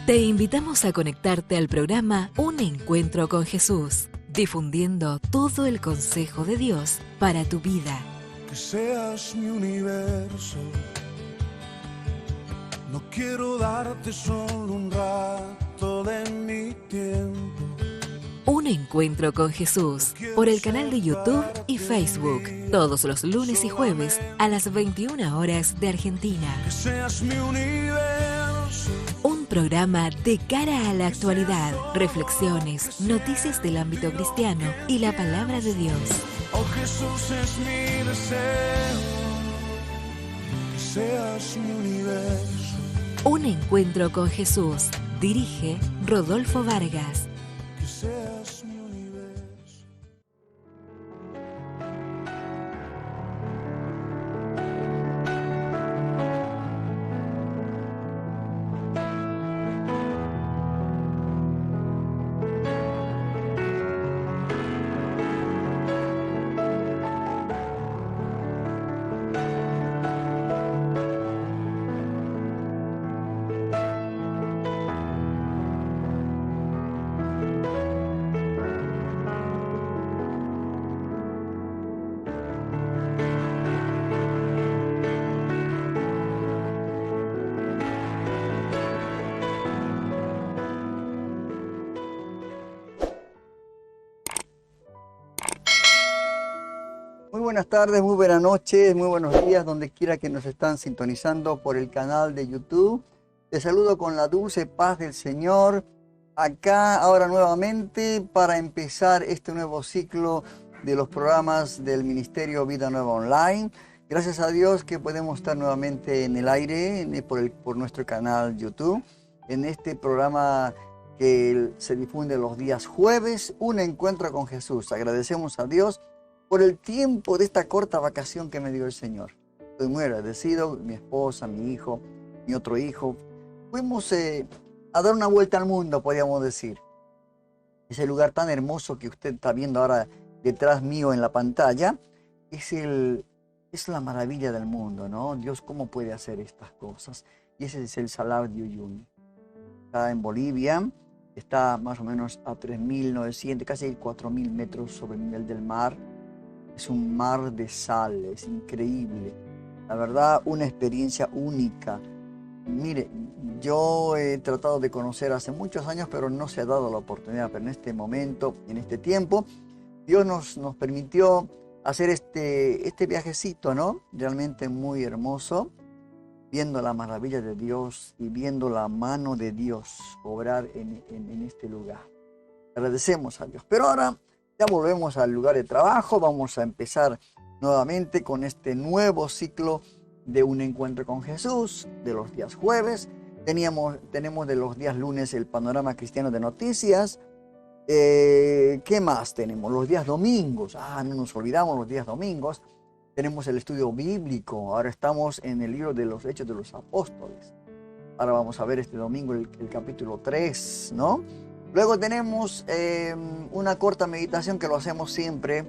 Te invitamos a conectarte al programa Un Encuentro con Jesús, difundiendo todo el consejo de Dios para tu vida. Que seas mi universo, no quiero darte solo un rato de mi tiempo. Un Encuentro con Jesús, por el canal de YouTube y Facebook, todos los lunes y jueves a las 21 horas de Argentina. Que seas mi universo. Un programa de cara a la actualidad, reflexiones, noticias del ámbito cristiano y la palabra de Dios. Oh Jesús, es mi deseo, que seas mi universo. Un Encuentro con Jesús, dirige Rodolfo Vargas. Que seas mi universo. Muy buenas tardes, muy buenas noches, muy buenos días, donde quiera que nos están sintonizando por el canal de YouTube. Te saludo con la dulce paz del Señor, acá ahora nuevamente para empezar este nuevo ciclo de los programas del Ministerio Vida Nueva Online. Gracias a Dios que podemos estar nuevamente en el aire por nuestro canal YouTube, en este programa que se difunde los días jueves, Un Encuentro con Jesús. Agradecemos a Dios por el tiempo de esta corta vacación que me dio el Señor. Estoy muy agradecido, mi esposa, mi hijo, mi otro hijo. Fuimos a dar una vuelta al mundo, podríamos decir. Ese lugar tan hermoso que usted está viendo ahora detrás mío en la pantalla, es la maravilla del mundo, ¿no? Dios, ¿cómo puede hacer estas cosas? Y ese es el Salar de Uyuni. Está en Bolivia, está más o menos a 3.900, casi 4.000 metros sobre el nivel del mar. Es un mar de sal, es increíble. La verdad, una experiencia única. Mire, yo he tratado de conocer hace muchos años, pero no se ha dado la oportunidad. Pero en este momento, en este tiempo, Dios nos permitió hacer este viajecito, ¿no? Realmente muy hermoso, viendo la maravilla de Dios y viendo la mano de Dios obrar en este lugar. Agradecemos a Dios. Pero ahora ya volvemos al lugar de trabajo, vamos a empezar nuevamente con este nuevo ciclo de Un Encuentro con Jesús, de los días jueves. Tenemos de los días lunes el panorama cristiano de noticias. ¿Qué más tenemos? Los días domingos, no nos olvidamos los días domingos. Tenemos el estudio bíblico, ahora estamos en el libro de los Hechos de los Apóstoles. Ahora vamos a ver este domingo el capítulo 3, ¿no? Luego tenemos una corta meditación que lo hacemos siempre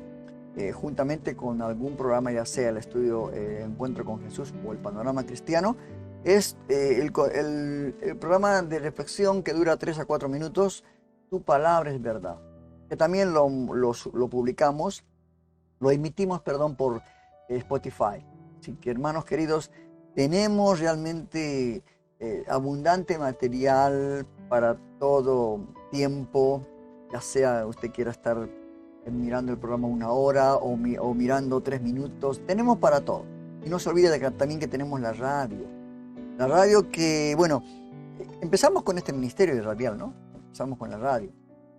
juntamente con algún programa, ya sea el estudio Encuentro con Jesús o el Panorama Cristiano. Es el programa de reflexión que dura 3 a 4 minutos, Tu Palabra es Verdad, que también lo publicamos, lo emitimos, por Spotify. Así que, hermanos queridos, tenemos realmente abundante material para todo tiempo, ya sea usted quiera estar mirando el programa 1 hora o mirando 3 minutos, tenemos para todo. Y no se olvide también que tenemos la radio que, bueno, empezamos con este ministerio radial, ¿no? Empezamos con la radio.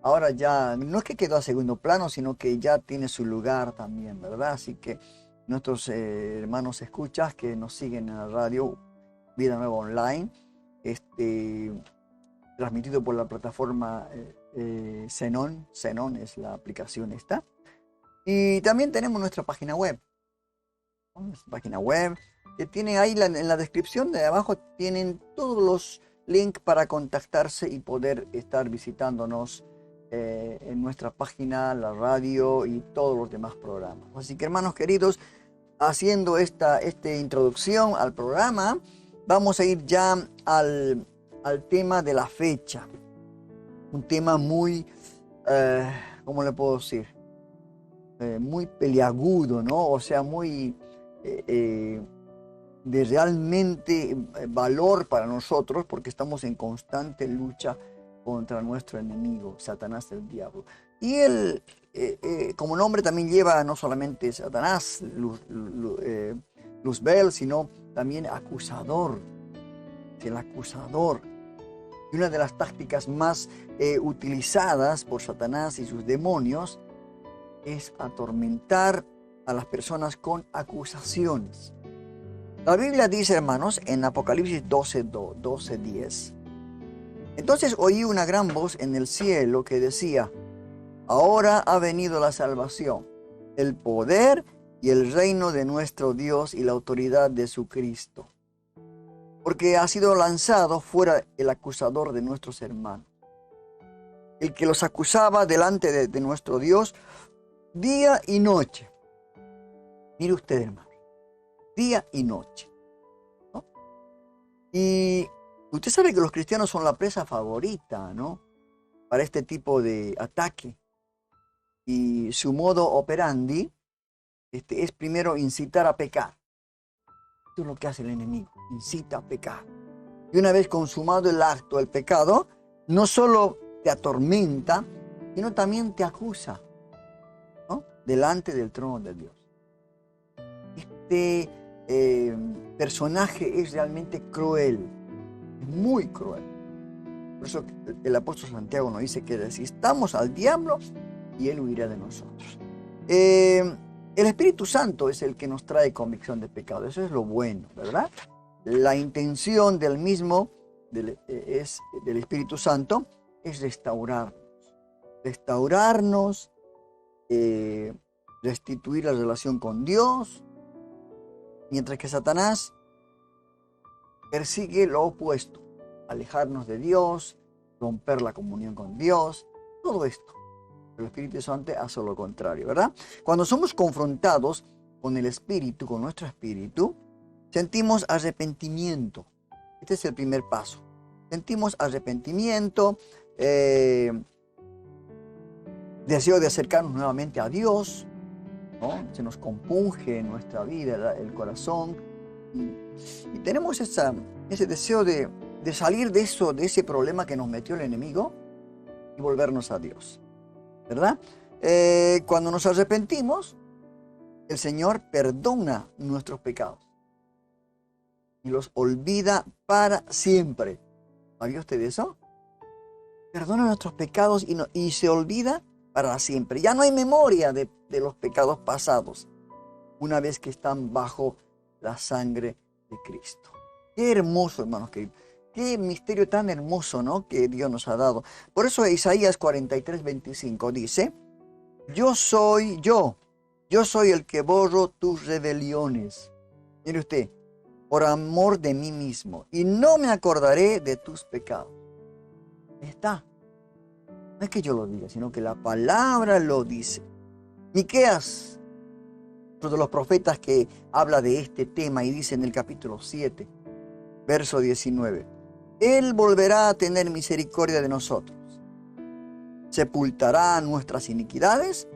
Ahora ya, no es que quedó a segundo plano, sino que ya tiene su lugar también, ¿verdad? Así que nuestros hermanos escuchas que nos siguen en la radio Vida Nueva Online, transmitido por la plataforma Zenon es la aplicación esta. Y también tenemos nuestra página web. Nuestra página web, que tiene ahí en la descripción de abajo, tienen todos los links para contactarse y poder estar visitándonos en nuestra página, la radio y todos los demás programas. Así que, hermanos queridos, haciendo esta introducción al programa, vamos a ir ya al al tema de la fecha. Un tema muy, ¿cómo le puedo decir? Muy peliagudo, ¿no? O sea, muy de realmente valor para nosotros, porque estamos en constante lucha contra nuestro enemigo, Satanás, el diablo. Y él, como nombre, también lleva no solamente Satanás, Luzbel, sino también acusador, el acusador. Y una de las tácticas más utilizadas por Satanás y sus demonios es atormentar a las personas con acusaciones. La Biblia dice, hermanos, en Apocalipsis 12:10, entonces oí una gran voz en el cielo que decía, ahora ha venido la salvación, el poder y el reino de nuestro Dios y la autoridad de su Cristo, porque ha sido lanzado fuera el acusador de nuestros hermanos, el que los acusaba delante de nuestro Dios día y noche. Mire usted, hermano, día y noche, ¿no? Y usted sabe que los cristianos son la presa favorita, ¿no? Para este tipo de ataque. Y su modo operandi es primero incitar a pecar. Esto es lo que hace el enemigo, incita a pecar. Y una vez consumado el acto, el pecado, no solo te atormenta, sino también te acusa, ¿no? Delante del trono de Dios. Este personaje es realmente cruel, muy cruel. Por eso el apóstol Santiago nos dice que resistamos al diablo y él huirá de nosotros. El Espíritu Santo es el que nos trae convicción de pecado. Eso es lo bueno, ¿verdad? La intención del mismo, del Espíritu Santo, es restaurarnos, restituir la relación con Dios, mientras que Satanás persigue lo opuesto, alejarnos de Dios, romper la comunión con Dios, todo esto. El Espíritu Santo hace lo contrario, ¿verdad? Cuando somos confrontados con el Espíritu, con nuestro Espíritu, sentimos arrepentimiento. Este es el primer paso. Sentimos arrepentimiento, deseo de acercarnos nuevamente a Dios, ¿no? Se nos compunge en nuestra vida el corazón y tenemos ese deseo de salir de ese problema que nos metió el enemigo y volvernos a Dios, ¿verdad? Cuando nos arrepentimos, el Señor perdona nuestros pecados y los olvida para siempre. ¿Sabía usted eso? Perdona nuestros pecados y se olvida para siempre. Ya no hay memoria de los pecados pasados una vez que están bajo la sangre de Cristo. Qué hermoso, hermanos queridos. Qué misterio tan hermoso, ¿no?, que Dios nos ha dado. Por eso Isaías 43:25 dice, yo soy el que borro tus rebeliones. Mire usted, por amor de mí mismo, y no me acordaré de tus pecados. Ahí está. No es que yo lo diga, sino que la palabra lo dice. Miqueas, otro de los profetas que habla de este tema y dice en el capítulo 7, verso 19, Él volverá a tener misericordia de nosotros, sepultará nuestras iniquidades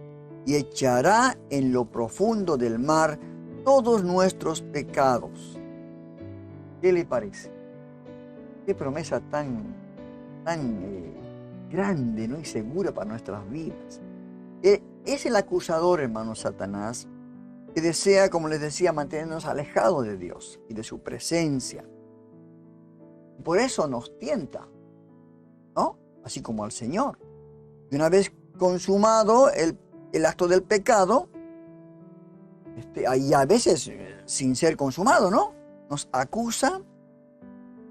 y echará en lo profundo del mar todos nuestros pecados. ¿Qué le parece? Qué promesa tan grande, ¿no?, y segura para nuestras vidas. Es el acusador, hermano, Satanás, que desea, como les decía, mantenernos alejados de Dios y de su presencia. Por eso nos tienta, ¿no? Así como al Señor. Y una vez consumado el acto del pecado, y a veces sin ser consumado, ¿no?, nos acusa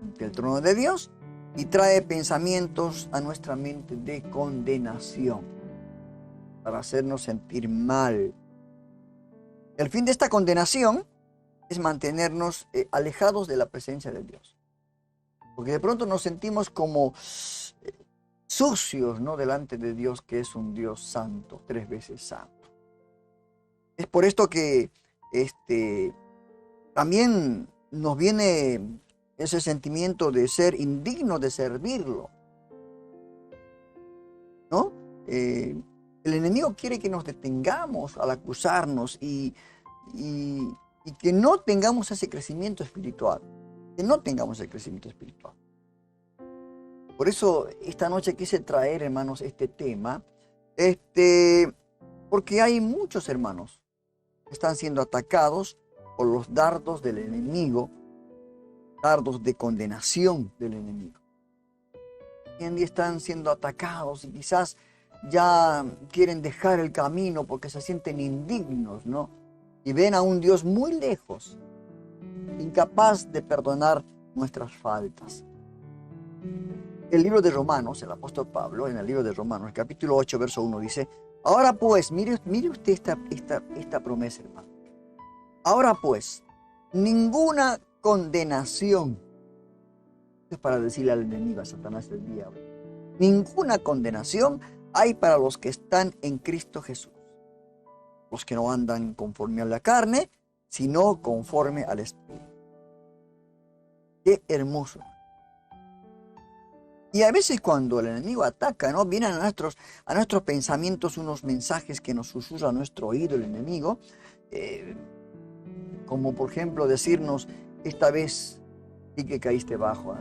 ante el trono de Dios y trae pensamientos a nuestra mente de condenación para hacernos sentir mal. El fin de esta condenación es mantenernos alejados de la presencia de Dios. Porque de pronto nos sentimos como sucios, ¿no?, delante de Dios, que es un Dios santo, 3 veces santo. Es por esto que también nos viene ese sentimiento de ser indigno de servirlo, ¿no? El enemigo quiere que nos detengamos al acusarnos y que no tengamos ese crecimiento espiritual, que no tengamos el crecimiento espiritual. Por eso esta noche quise traer, hermanos, este tema, porque hay muchos hermanos que están siendo atacados por los dardos del enemigo, dardos de condenación del enemigo. Hoy en día están siendo atacados y quizás ya quieren dejar el camino porque se sienten indignos, ¿no? Y ven a un Dios muy lejos, incapaz de perdonar nuestras faltas. El libro de Romanos, el apóstol Pablo, en el libro de Romanos, el capítulo 8, verso 1, dice: ahora pues, mire usted esta promesa, hermano. Ahora pues, ninguna condenación, esto es para decirle al enemigo, a Satanás del diablo, ninguna condenación hay para los que están en Cristo Jesús, los que no andan conforme a la carne, sino conforme al Espíritu. Qué hermoso. Y a veces cuando el enemigo ataca, ¿no?, vienen a nuestros pensamientos unos mensajes que nos susurra a nuestro oído el enemigo, como por ejemplo decirnos: esta vez sí que caíste bajo,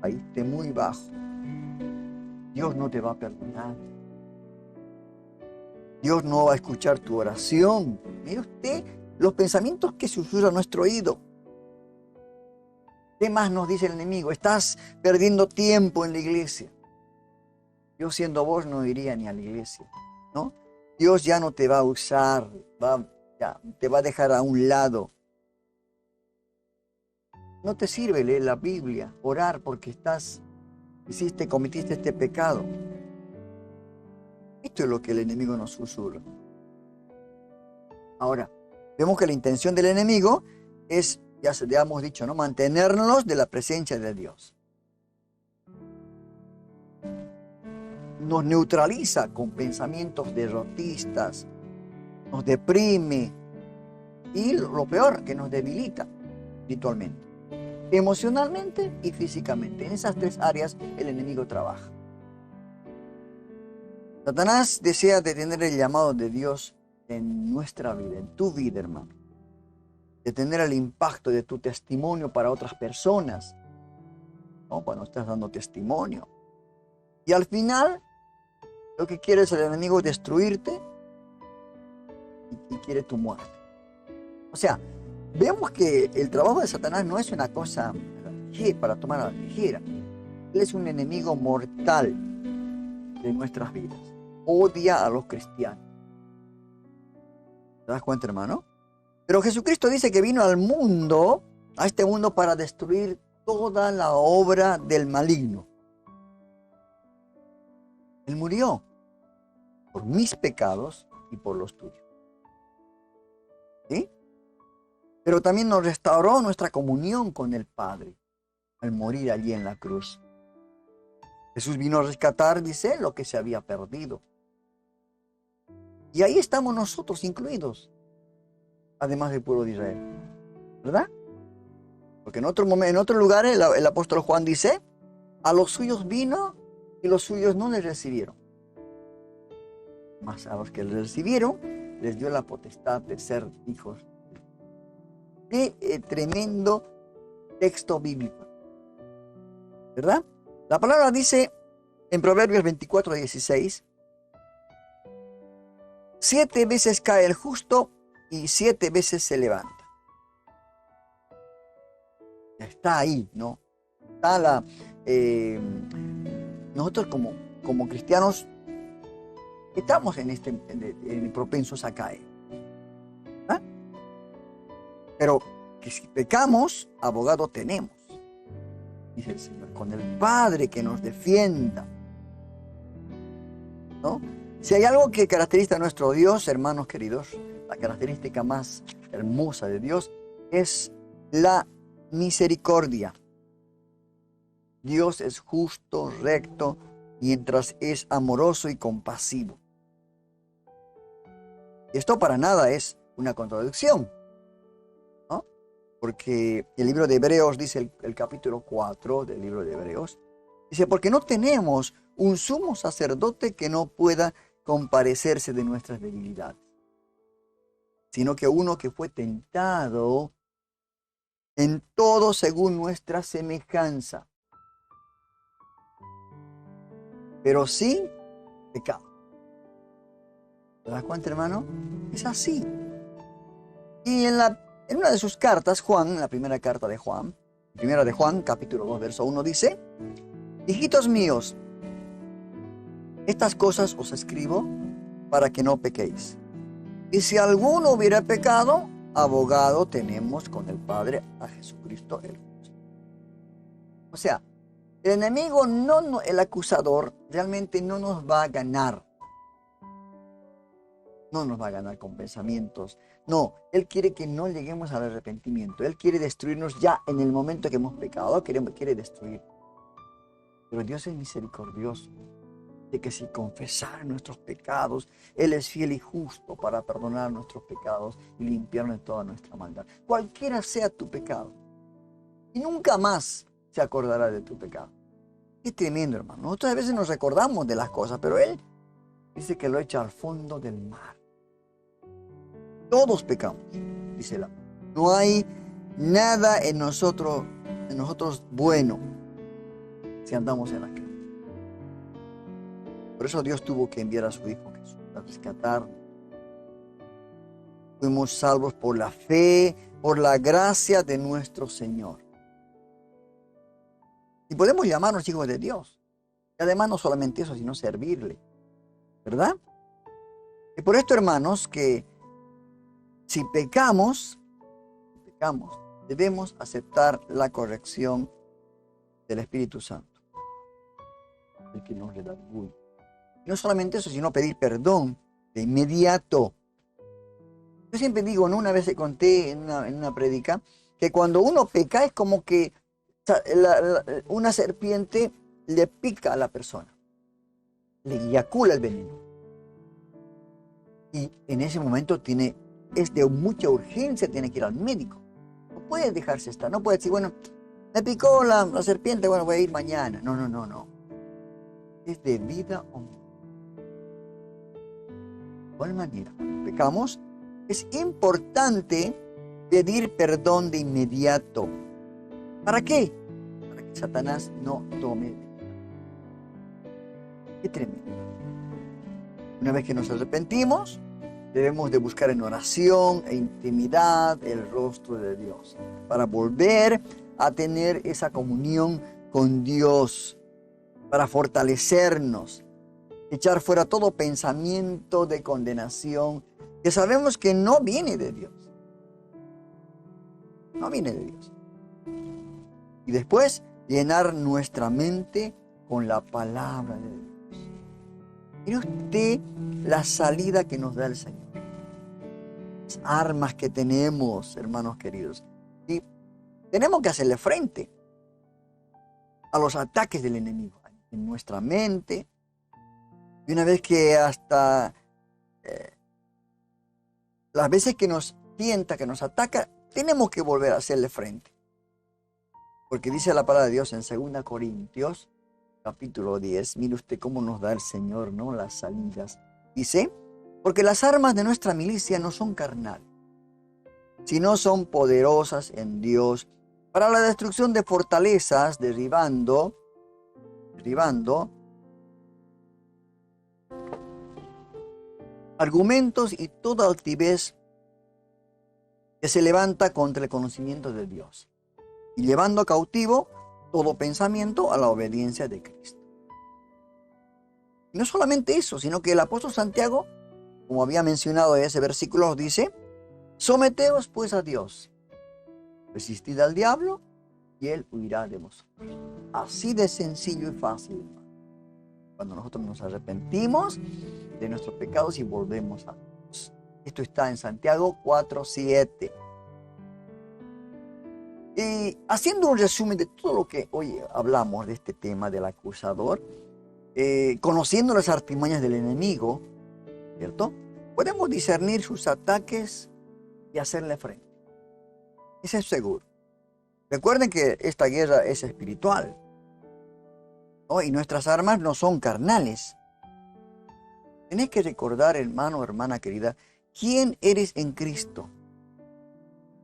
caíste muy bajo. Dios no te va a perdonar. Dios no va a escuchar tu oración. Mire usted los pensamientos que susurra a nuestro oído. ¿Qué más nos dice el enemigo? Estás perdiendo tiempo en la iglesia. Yo siendo vos no iría ni a la iglesia, ¿no? Dios ya no te va a usar, ya, te va a dejar a un lado. No te sirve leer la Biblia, orar porque cometiste este pecado. Esto es lo que el enemigo nos susurra. Ahora, vemos que la intención del enemigo es, ya hemos dicho, ¿no?, mantenernos de la presencia de Dios. Nos neutraliza con pensamientos derrotistas, nos deprime y lo peor, que nos debilita espiritualmente, emocionalmente y físicamente. En esas tres áreas el enemigo trabaja. Satanás desea detener el llamado de Dios en nuestra vida, en tu vida, hermano. Detener el impacto de tu testimonio para otras personas, ¿no?, cuando estás dando testimonio. Y al final, lo que quiere es el enemigo destruirte y quiere tu muerte. O sea, vemos que el trabajo de Satanás no es una cosa para tomar a la ligera. Él es un enemigo mortal de nuestras vidas. Odia a los cristianos. ¿Te das cuenta, hermano? Pero Jesucristo dice que vino al mundo, a este mundo, para destruir toda la obra del maligno. Él murió por mis pecados y por los tuyos. ¿Sí? Pero también nos restauró nuestra comunión con el Padre al morir allí en la cruz. Jesús vino a rescatar, dice, lo que se había perdido. Y ahí estamos nosotros incluidos, además del pueblo de Israel, ¿verdad? Porque en otro lugar el apóstol Juan dice: a los suyos vino y los suyos no les recibieron. Mas a los que les recibieron les dio la potestad de ser hijos. Qué tremendo texto bíblico, ¿verdad? La palabra dice en Proverbios 24:16: 7 veces cae el justo y 7 veces se levanta. Está ahí, ¿no? Está nosotros como cristianos estamos en propensos a caer. ¿Ah? Pero que si pecamos, abogado tenemos, dice el Señor, con el Padre que nos defienda, ¿no? Si hay algo que caracteriza a nuestro Dios, hermanos queridos, la característica más hermosa de Dios es la misericordia. Dios es justo, recto, mientras es amoroso y compasivo. Y esto para nada es una contradicción, ¿no? Porque el libro de Hebreos dice, el capítulo 4 del libro de Hebreos, dice, porque no tenemos un sumo sacerdote que no pueda compadecerse de nuestras debilidades, sino que uno que fue tentado en todo según nuestra semejanza, pero sin pecado. ¿Te das cuenta, hermano? Es así. Y en una de sus cartas, Juan, en la primera carta de Juan, capítulo 2, verso 1, dice, hijitos míos, estas cosas os escribo para que no pequéis. Y si alguno hubiera pecado, abogado tenemos con el Padre a Jesucristo el justo. O sea, el enemigo, el acusador, realmente no nos va a ganar. No nos va a ganar con pensamientos. No, él quiere que no lleguemos al arrepentimiento. Él quiere destruirnos ya en el momento que hemos pecado. Quiere destruir. Pero Dios es misericordioso. De que si confesar nuestros pecados, Él es fiel y justo para perdonar nuestros pecados y limpiarnos de toda nuestra maldad. Cualquiera sea tu pecado. Y nunca más se acordará de tu pecado. Qué tremendo, hermano. Nosotros a veces nos recordamos de las cosas, pero Él dice que lo echa al fondo del mar. Todos pecamos, dice la. No hay nada en nosotros bueno si andamos en la carne. Por eso Dios tuvo que enviar a su Hijo Jesús a rescatarnos. Fuimos salvos por la fe, por la gracia de nuestro Señor. Y podemos llamarnos hijos de Dios. Y además no solamente eso, sino servirle. ¿Verdad? Y por esto, hermanos, que si pecamos, debemos aceptar la corrección del Espíritu Santo, el que nos redarguye. Y no solamente eso, sino pedir perdón de inmediato. Yo siempre digo, ¿no? Una vez conté en una prédica, que cuando uno peca es como que una serpiente le pica a la persona, le eyacula el veneno. Y en ese momento es de mucha urgencia, tiene que ir al médico. No puede dejarse estar, no puede decir, bueno, me picó la serpiente, bueno, voy a ir mañana. No. Es de vida o muerte. De igual manera, cuando pecamos, es importante pedir perdón de inmediato. ¿Para qué? Para que Satanás no tome. Qué tremendo. Una vez que nos arrepentimos, debemos de buscar en oración e intimidad el rostro de Dios para volver a tener esa comunión con Dios, para fortalecernos, echar fuera todo pensamiento de condenación que sabemos que no viene de Dios. No viene de Dios. Y después llenar nuestra mente con la palabra de Dios. Mire usted la salida que nos da el Señor. Las armas que tenemos, hermanos queridos. Y tenemos que hacerle frente a los ataques del enemigo en nuestra mente. Y una vez que hasta las veces que nos tienta, que nos ataca, tenemos que volver a hacerle frente. Porque dice la palabra de Dios en 2 Corintios, capítulo 10, mire usted cómo nos da el Señor, ¿no? Las salidas. Dice, porque las armas de nuestra milicia no son carnales, sino son poderosas en Dios para la destrucción de fortalezas, derribando argumentos y toda altivez que se levanta contra el conocimiento de Dios, y llevando cautivo todo pensamiento a la obediencia de Cristo. Y no solamente eso, sino que el apóstol Santiago, como había mencionado en ese versículo, dice, someteos pues a Dios, resistid al diablo y él huirá de vosotros. Así de sencillo y fácil. Cuando nosotros nos arrepentimos de nuestros pecados y volvemos a Dios. Esto está en Santiago 4:7. Y haciendo un resumen de todo lo que hoy hablamos de este tema del acusador, conociendo las artimañas del enemigo, ¿cierto? Podemos discernir sus ataques y hacerle frente. Ese es seguro. Recuerden que esta guerra es espiritual, ¿no? Y nuestras armas no son carnales. Tenés que recordar, hermano o hermana querida, quién eres en Cristo.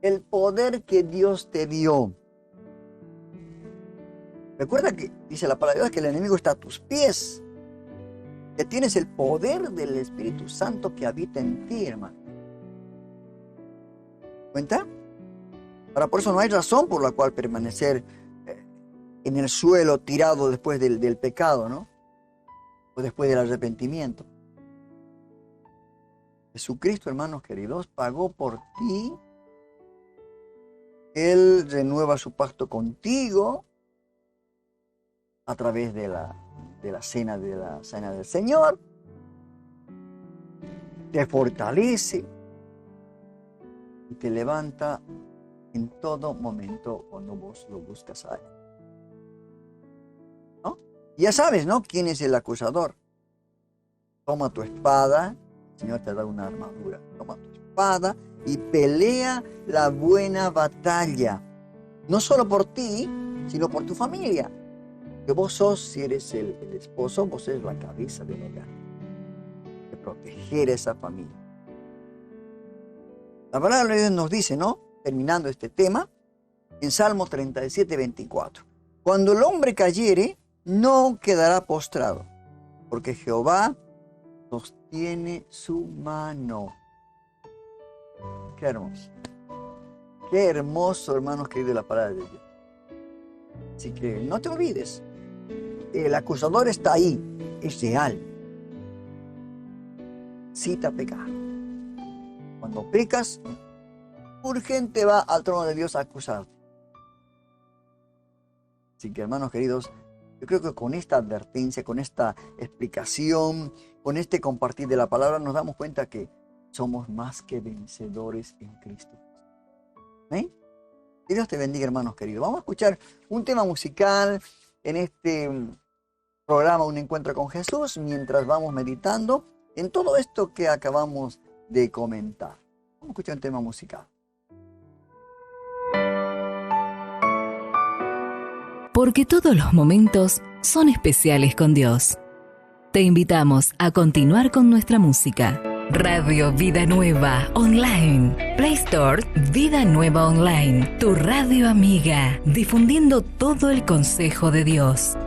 El poder que Dios te dio. Recuerda que dice la palabra de Dios que el enemigo está a tus pies. Que tienes el poder del Espíritu Santo que habita en ti, hermano. ¿Cuenta? Ahora, por eso no hay razón por la cual permanecer en el suelo tirado después del pecado, ¿no? O después del arrepentimiento. Jesucristo, hermanos queridos, pagó por ti. Él renueva su pacto contigo a través de la cena del Señor. Te fortalece y te levanta en todo momento cuando vos lo buscas a Él. ¿No? Ya sabes, ¿no? ¿Quién es el acusador? Toma tu espada. El Señor te da una armadura. Toma tu espada y pelea la buena batalla. No solo por ti, sino por tu familia. Que vos sos, si eres el esposo, vos eres la cabeza del hogar. De proteger a esa familia. La palabra de Dios nos dice, ¿no? Terminando este tema, en Salmo 37, 24. Cuando el hombre cayere, no quedará postrado, porque Jehová sostiene su mano. Qué hermoso. Qué hermoso, hermanos queridos, de la palabra de Dios. Así que no te olvides. El acusador está ahí, es real. Sí te ha pecado. Cuando pecas, urgente va al trono de Dios a acusarte. Así que, hermanos queridos, yo creo que con esta advertencia, con esta explicación, con este compartir de la palabra, nos damos cuenta que somos más que vencedores en Cristo. ¿Eh? Que Dios te bendiga, hermanos queridos. Vamos a escuchar un tema musical en este programa Un Encuentro con Jesús, mientras vamos meditando en todo esto que acabamos de comentar. Vamos a escuchar un tema musical. Porque todos los momentos son especiales con Dios. Te invitamos a continuar con nuestra música. Radio Vida Nueva Online. Play Store Vida Nueva Online. Tu radio amiga. Difundiendo todo el consejo de Dios.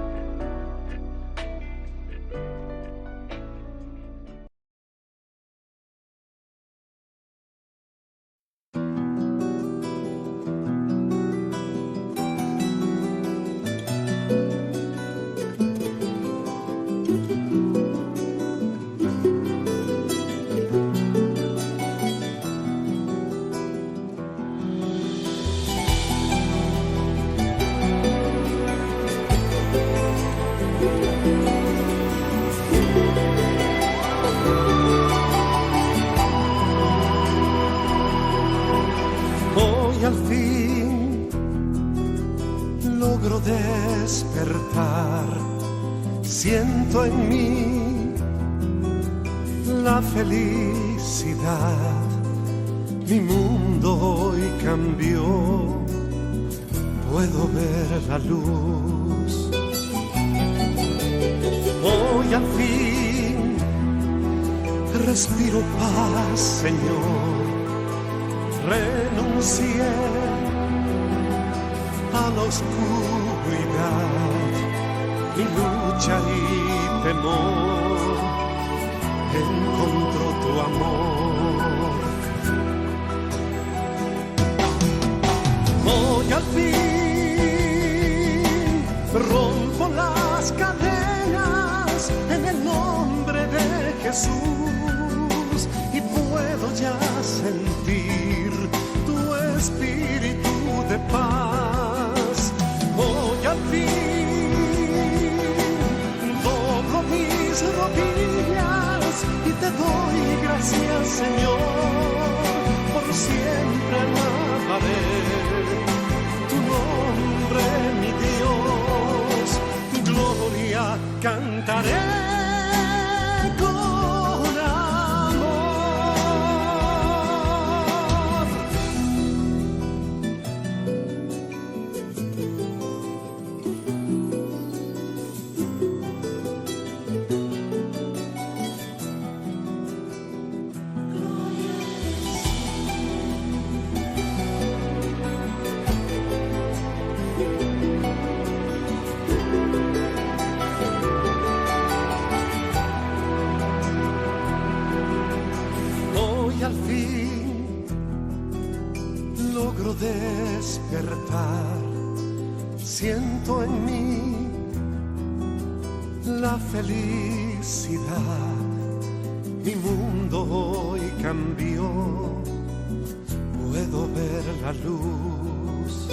Al fin logro despertar, siento en mí la felicidad, mi mundo hoy cambió, puedo ver la luz. Hoy al fin respiro paz, Señor. Renuncié a la oscuridad, mi lucha y temor, encontró tu amor. Hoy al fin rompo las cadenas en el nombre de Jesús y puedo ya sentir espíritu de paz. Hoy al fin doblo mis rodillas y te doy gracias, Señor. Por siempre alabaré tu nombre, mi Dios. Tu gloria cantaré. puesto en mí la felicidad. Mi mundo hoy cambió, puedo ver la luz.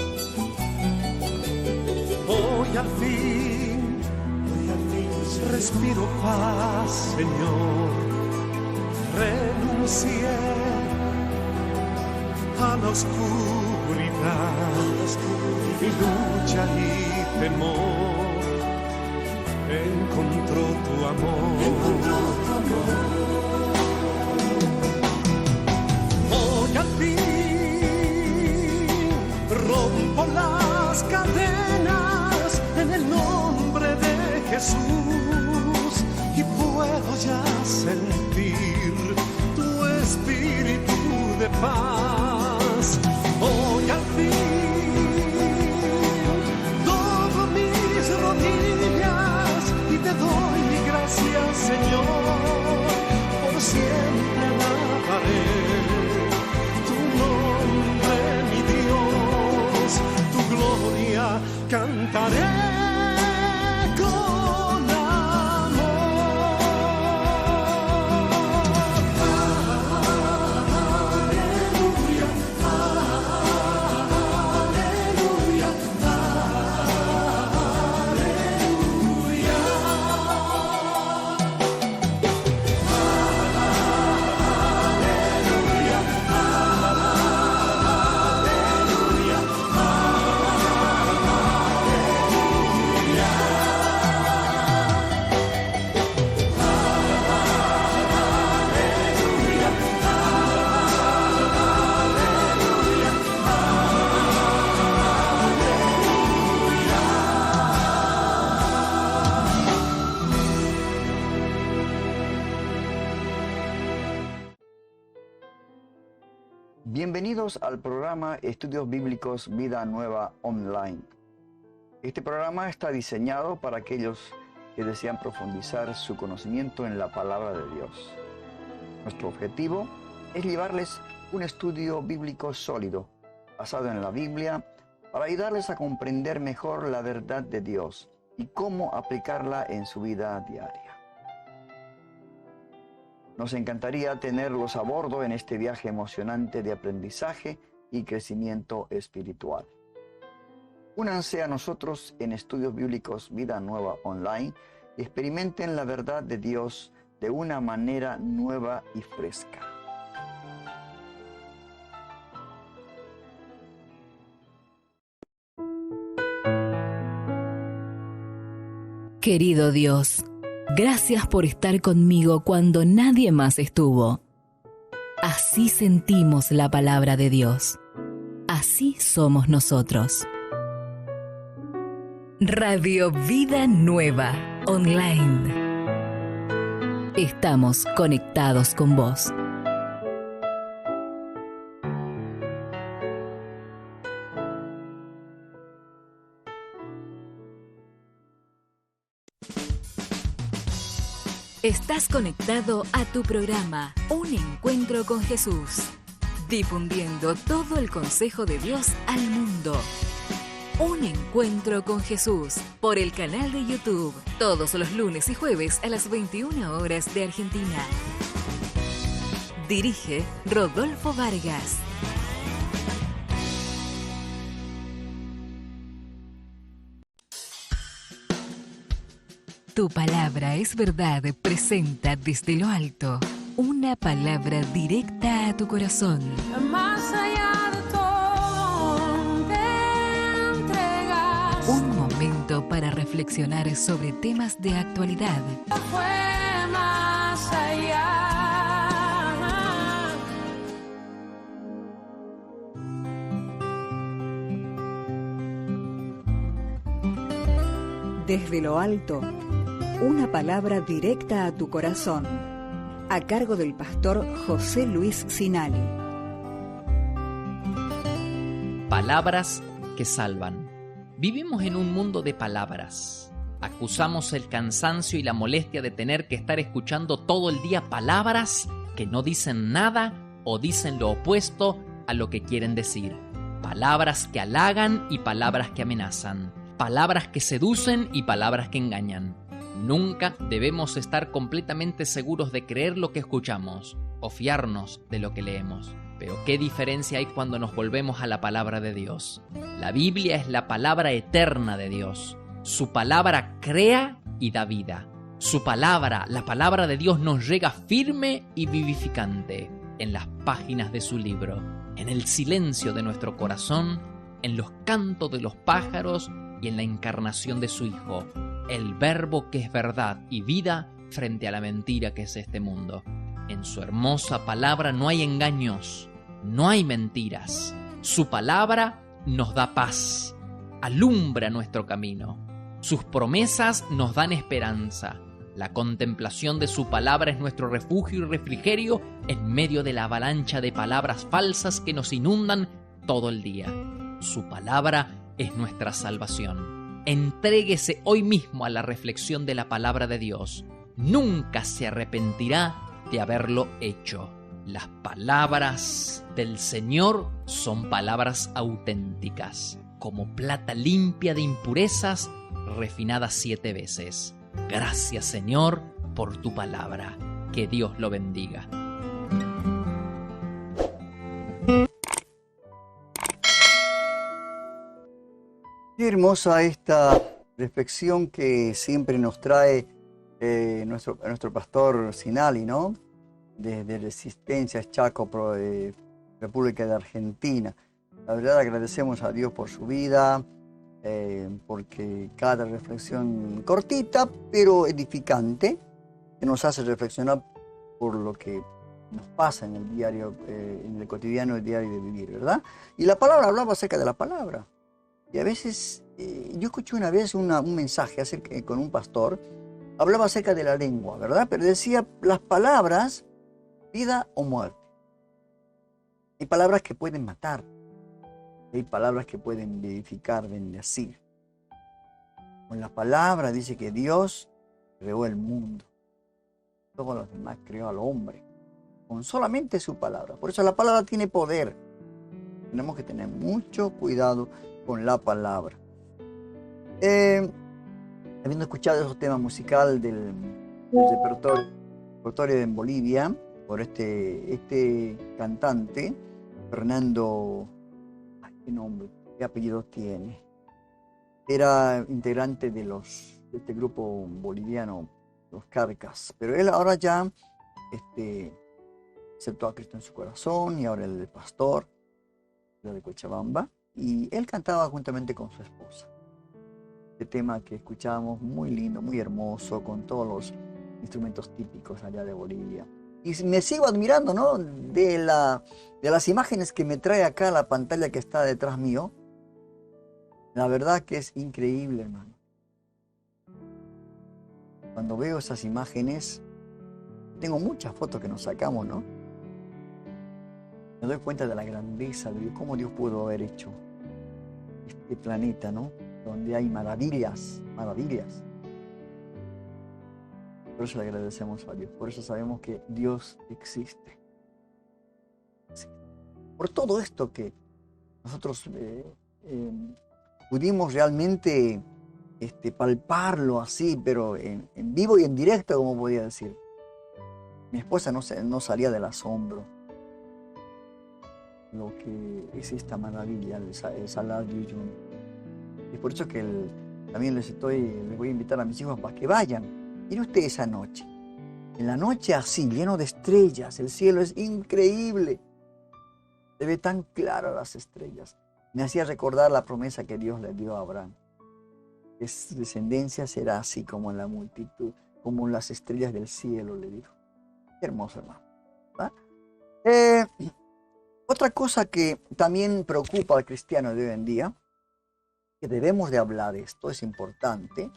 Hoy al fin respiro paz, Señor. Renuncié a la oscuridad, mi lucha y temor encontró tu amor. Hoy al fin rompo las cadenas en el nombre de Jesús y puedo ya sentir tu espíritu de paz. Hoy al fin doblo mis rodillas y te doy gracias, Señor. Por siempre alabaré tu nombre, mi Dios, tu gloria cantaré. Bienvenidos al programa Estudios Bíblicos Vida Nueva Online. Este programa está diseñado para aquellos que desean profundizar su conocimiento en la palabra de Dios. Nuestro objetivo es llevarles un estudio bíblico sólido, basado en la Biblia, para ayudarles a comprender mejor la verdad de Dios y cómo aplicarla en su vida diaria. Nos encantaría tenerlos a bordo en este viaje emocionante de aprendizaje y crecimiento espiritual. Únanse a nosotros en Estudios Bíblicos Vida Nueva Online y experimenten la verdad de Dios de una manera nueva y fresca. Querido Dios, gracias por estar conmigo cuando nadie más estuvo. Así sentimos la palabra de Dios. Así somos nosotros. Radio Vida Nueva Online. Estamos conectados con vos. Estás conectado a tu programa Un Encuentro con Jesús, difundiendo todo el consejo de Dios al mundo. Un Encuentro con Jesús por el canal de YouTube, todos los lunes y jueves a las 21 horas de Argentina. Dirige Rodolfo Vargas. Tu palabra es verdad presenta desde lo alto una palabra directa a tu corazón. Más allá de todo, te entregas. Un momento para reflexionar sobre temas de actualidad. Fue más allá. Desde lo alto, una palabra directa a tu corazón, a cargo del pastor José Luis Sinali. Palabras que salvan. Vivimos en un mundo de palabras. Acusamos el cansancio y la molestia de tener que estar escuchando todo el día palabras que no dicen nada o dicen lo opuesto a lo que quieren decir. Palabras que halagan y palabras que amenazan. palabras que seducen y palabras que engañan. Nunca debemos estar completamente seguros de creer lo que escuchamos o fiarnos de lo que leemos. Pero qué diferencia hay cuando nos volvemos a la palabra de Dios. La Biblia es la palabra eterna de Dios. Su palabra crea y da vida. Su palabra, la palabra de Dios, nos llega firme y vivificante en las páginas de su libro, en el silencio de nuestro corazón, en los cantos de los pájaros y en la encarnación de su Hijo, el Verbo que es verdad y vida frente a la mentira que es este mundo. En su hermosa palabra no hay engaños, no hay mentiras. Su palabra nos da paz, alumbra nuestro camino. Sus promesas nos dan esperanza. La contemplación de su palabra es nuestro refugio y refrigerio en medio de la avalancha de palabras falsas que nos inundan todo el día. Su palabra es nuestra salvación. Entréguese hoy mismo a la reflexión de la palabra de Dios. Nunca se arrepentirá de haberlo hecho. Las palabras del Señor son palabras auténticas, como plata limpia de impurezas, refinada 7 veces. Gracias, Señor, por tu palabra. Que Dios lo bendiga. Qué hermosa esta reflexión que siempre nos trae nuestro pastor Sinali, ¿no? Desde Resistencia, Chaco, República de Argentina. La verdad agradecemos a Dios por su vida, porque cada reflexión cortita, pero edificante, que nos hace reflexionar por lo que nos pasa en el diario, en el cotidiano, el diario de vivir, ¿verdad? Y la palabra, hablaba acerca de la palabra. Y a veces, yo escuché una vez un mensaje con un pastor, hablaba acerca de la lengua, ¿verdad? Pero decía, las palabras, vida o muerte. Hay palabras que pueden matar. Hay palabras que pueden vivificar, bendecir. Con la palabra dice que Dios creó el mundo. Todos los demás creó al hombre. Con solamente su palabra. Por eso la palabra tiene poder. Tenemos que tener mucho cuidado con la palabra. Habiendo escuchado ese tema musical del repertorio en Bolivia, por este cantante, Fernando, ¿qué nombre? ¿Qué apellido tiene? Era integrante de este grupo boliviano, los Carcas, pero él ahora ya aceptó a Cristo en su corazón y ahora él es pastor de Cochabamba, y él cantaba juntamente con su esposa. Este tema que escuchábamos, muy lindo, muy hermoso, con todos los instrumentos típicos allá de Bolivia. Y me sigo admirando, ¿no? De las imágenes que me trae acá la pantalla que está detrás mío. La verdad que es increíble, hermano. Cuando veo esas imágenes, tengo muchas fotos que nos sacamos, ¿no? Me doy cuenta de la grandeza de Dios, cómo Dios pudo haber hecho este planeta, ¿no? Donde hay maravillas, maravillas. Por eso le agradecemos a Dios, por eso sabemos que Dios existe. Por todo esto que nosotros pudimos realmente palparlo así, pero en vivo y en directo, como podía decir. Mi esposa no salía del asombro. Lo que es esta maravilla, el Salar de Uyuni. Es por eso que también les voy a invitar a mis hijos para que vayan. Mire usted esa noche. En la noche así, lleno de estrellas, el cielo es increíble. Se ve tan claro las estrellas. Me hacía recordar la promesa que Dios le dio a Abraham. Que su descendencia será así como en la multitud, como las estrellas del cielo, le dijo. Qué hermoso, hermano. Otra cosa que también preocupa al cristiano de hoy en día, que debemos de hablar esto, es importante.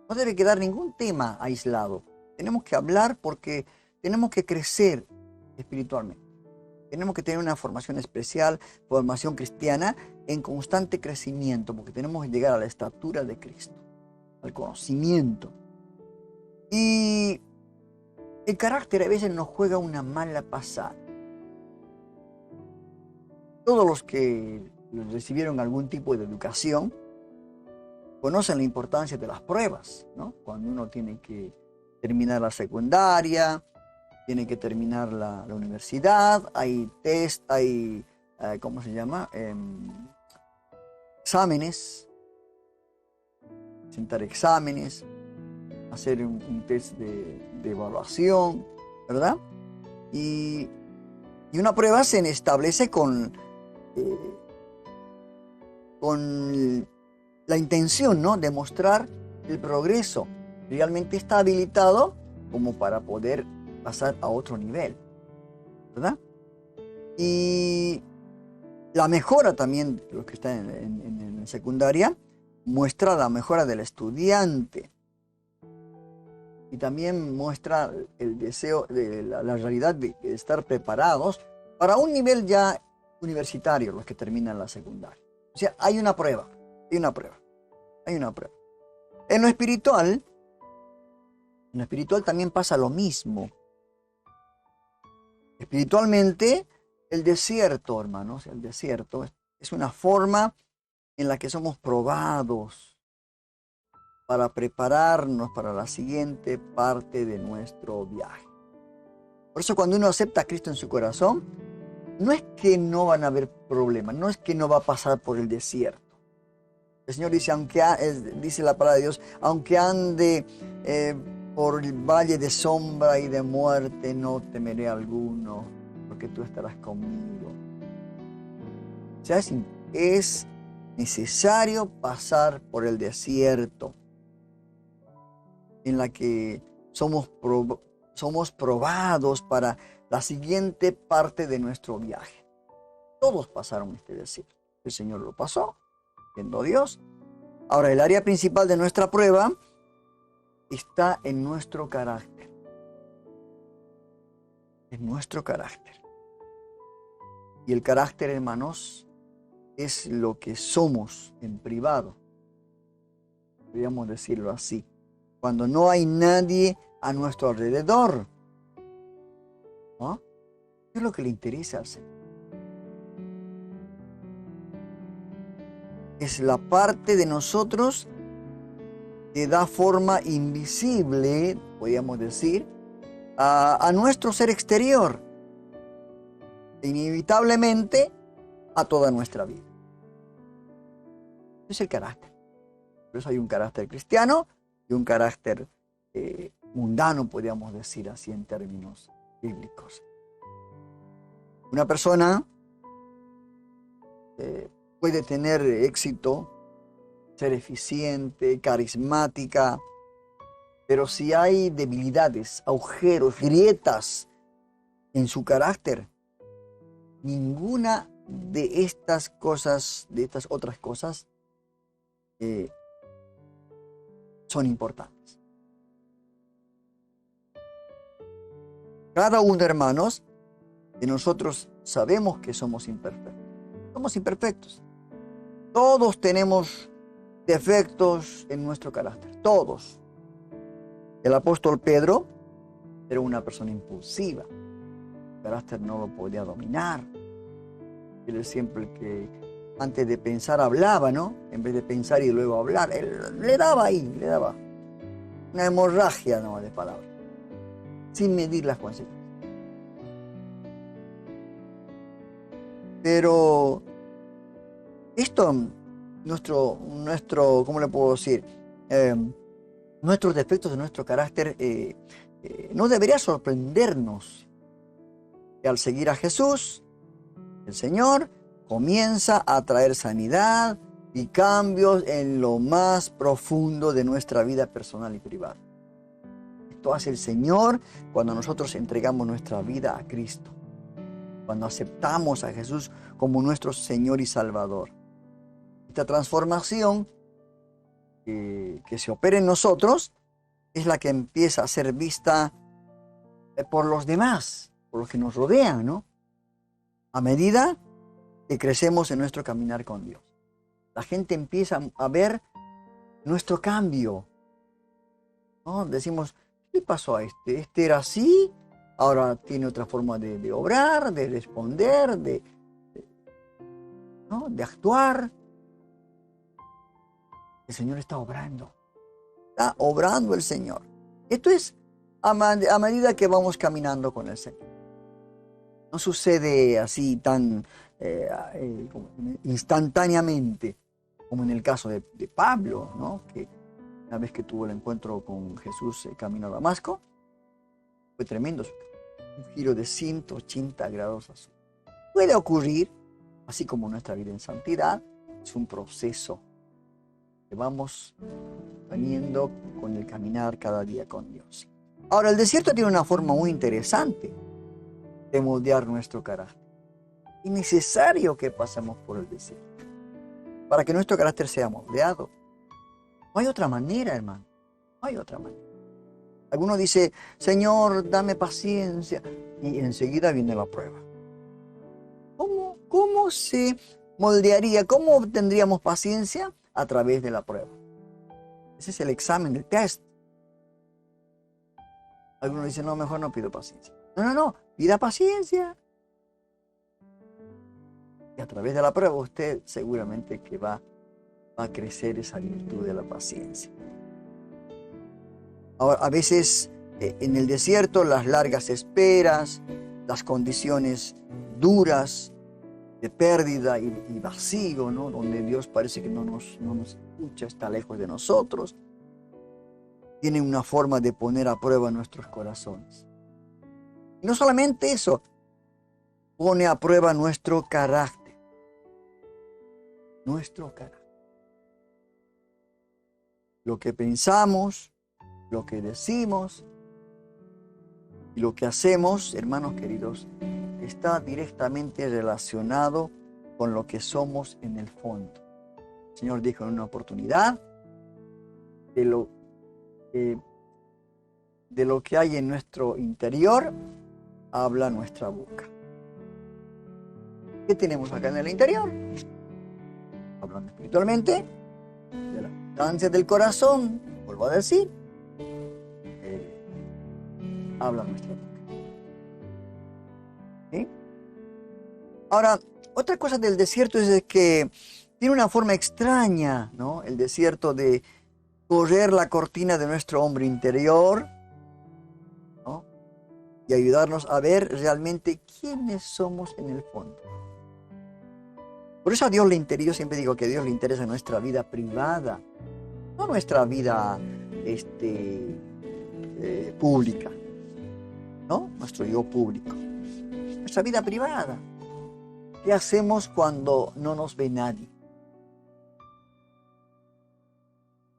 No debe quedar ningún tema aislado. Tenemos que hablar porque tenemos que crecer espiritualmente. Tenemos que tener una formación especial, formación cristiana en constante crecimiento, porque tenemos que llegar a la estatura de Cristo, al conocimiento. Y el carácter a veces nos juega una mala pasada. Todos los que recibieron algún tipo de educación conocen la importancia de las pruebas, ¿no? Cuando uno tiene que terminar la secundaria, tiene que terminar la universidad, hay test, hay, ¿cómo se llama? Exámenes, presentar exámenes, hacer un test de evaluación, ¿verdad? Y una prueba se establece con la intención, ¿no?, de mostrar el progreso. Realmente está habilitado como para poder pasar a otro nivel, ¿verdad? Y la mejora también, los que están en secundaria, muestra la mejora del estudiante. Y también muestra el deseo, la realidad de estar preparados para un nivel ya universitario, los que terminan la secundaria. O sea, hay una prueba, hay una prueba, hay una prueba. En lo espiritual también pasa lo mismo. Espiritualmente, el desierto, hermanos, el desierto es una forma en la que somos probados para prepararnos para la siguiente parte de nuestro viaje. Por eso cuando uno acepta a Cristo en su corazón, no es que no van a haber problemas, no es que no va a pasar por el desierto. El Señor dice, dice la palabra de Dios, aunque ande por el valle de sombra y de muerte, no temeré alguno, porque tú estarás conmigo. O sea, es necesario pasar por el desierto, en la que somos probados para la siguiente parte de nuestro viaje. Todos pasaron este desierto. El Señor lo pasó, siendo Dios. Ahora, el área principal de nuestra prueba está en nuestro carácter. En nuestro carácter. Y el carácter, hermanos, es lo que somos en privado. Podríamos decirlo así. Cuando no hay nadie a nuestro alrededor, ¿no? ¿Qué es lo que le interesa al Señor? Es la parte de nosotros que da forma invisible, podríamos decir, a nuestro ser exterior, inevitablemente a toda nuestra vida. Es el carácter. Por eso hay un carácter cristiano y un carácter mundano, podríamos decir así en términos bíblicos. Una persona puede tener éxito, ser eficiente, carismática, pero si hay debilidades, agujeros, grietas en su carácter, ninguna de estas cosas, de estas otras cosas, son importantes. Cada uno, hermanos, de nosotros sabemos que somos imperfectos. Somos imperfectos. Todos tenemos defectos en nuestro carácter. Todos. El apóstol Pedro era una persona impulsiva. El carácter no lo podía dominar. Él es siempre el que antes de pensar hablaba, ¿no? En vez de pensar y luego hablar. Él le daba una hemorragia, ¿no?, de palabras, sin medir las consecuencias. Pero esto, ¿cómo le puedo decir? Nuestros defectos de nuestro carácter no debería sorprendernos. Al seguir a Jesús, el Señor comienza a traer sanidad y cambios en lo más profundo de nuestra vida personal y privada. Esto hace el Señor cuando nosotros entregamos nuestra vida a Cristo, cuando aceptamos a Jesús como nuestro Señor y Salvador. Esta transformación que se opera en nosotros es la que empieza a ser vista por los demás, por los que nos rodean, ¿no? A medida que crecemos en nuestro caminar con Dios. La gente empieza a ver nuestro cambio, ¿no? Decimos, ¿qué pasó a este? Este era así, ahora tiene otra forma de obrar, de responder, ¿no?, de actuar. El Señor está obrando. Está obrando el Señor. Esto es a medida que vamos caminando con el Señor. No sucede así tan como instantáneamente, como en el caso de Pablo, ¿no? Que una vez que tuvo el encuentro con Jesús camino a Damasco, fue tremendo. Un giro de 180 grados a su. Puede ocurrir, así como nuestra vida en santidad, es un proceso que vamos teniendo con el caminar cada día con Dios. Ahora, el desierto tiene una forma muy interesante de moldear nuestro carácter. Es necesario que pasemos por el desierto para que nuestro carácter sea moldeado. No hay otra manera, hermano. No hay otra manera. Alguno dice, Señor, dame paciencia. Y enseguida viene la prueba. ¿Cómo se moldearía? ¿Cómo obtendríamos paciencia? A través de la prueba. Ese es el examen, el test. Algunos dicen, no, mejor no pido paciencia. No, pida paciencia. Y a través de la prueba usted seguramente que va a crecer esa virtud de la paciencia. Ahora, a veces en el desierto las largas esperas, las condiciones duras de pérdida y vacío, ¿no? Donde Dios parece que no nos escucha, está lejos de nosotros, tiene una forma de poner a prueba nuestros corazones. Y no solamente eso, pone a prueba nuestro carácter. Nuestro carácter. Lo que pensamos, lo que decimos y lo que hacemos, hermanos queridos, está directamente relacionado con lo que somos en el fondo. El Señor dijo en una oportunidad, de lo que hay en nuestro interior, habla nuestra boca. ¿Qué tenemos acá en el interior? Hablando espiritualmente, de las instancias del corazón, vuelvo a decir, habla nuestra boca. ¿Sí? Ahora, otra cosa del desierto es que tiene una forma extraña, ¿no? El desierto de correr la cortina de nuestro hombre interior, ¿no? Y ayudarnos a ver realmente quiénes somos en el fondo. Por eso a Dios le interesa, yo siempre digo que a Dios le interesa nuestra vida privada, no nuestra vida pública, ¿no? Nuestro yo público. Nuestra vida privada. ¿Qué hacemos cuando no nos ve nadie?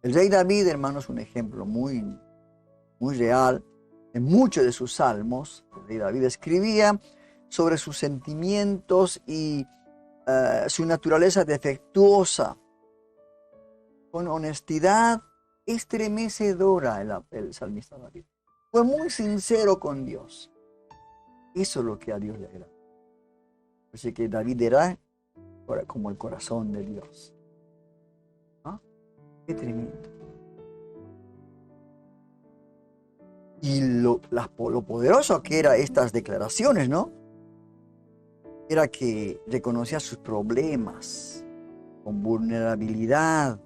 El rey David, hermano, es un ejemplo muy real. En muchos de sus salmos, el rey David escribía sobre sus sentimientos y su naturaleza defectuosa. Con honestidad estremecedora el salmista David. Fue muy sincero con Dios. Eso es lo que a Dios le agrada. Así que David era como el corazón de Dios. ¿Ah? Qué tremendo. Y lo poderoso que eran estas declaraciones, ¿no? Era que reconocía sus problemas con vulnerabilidad,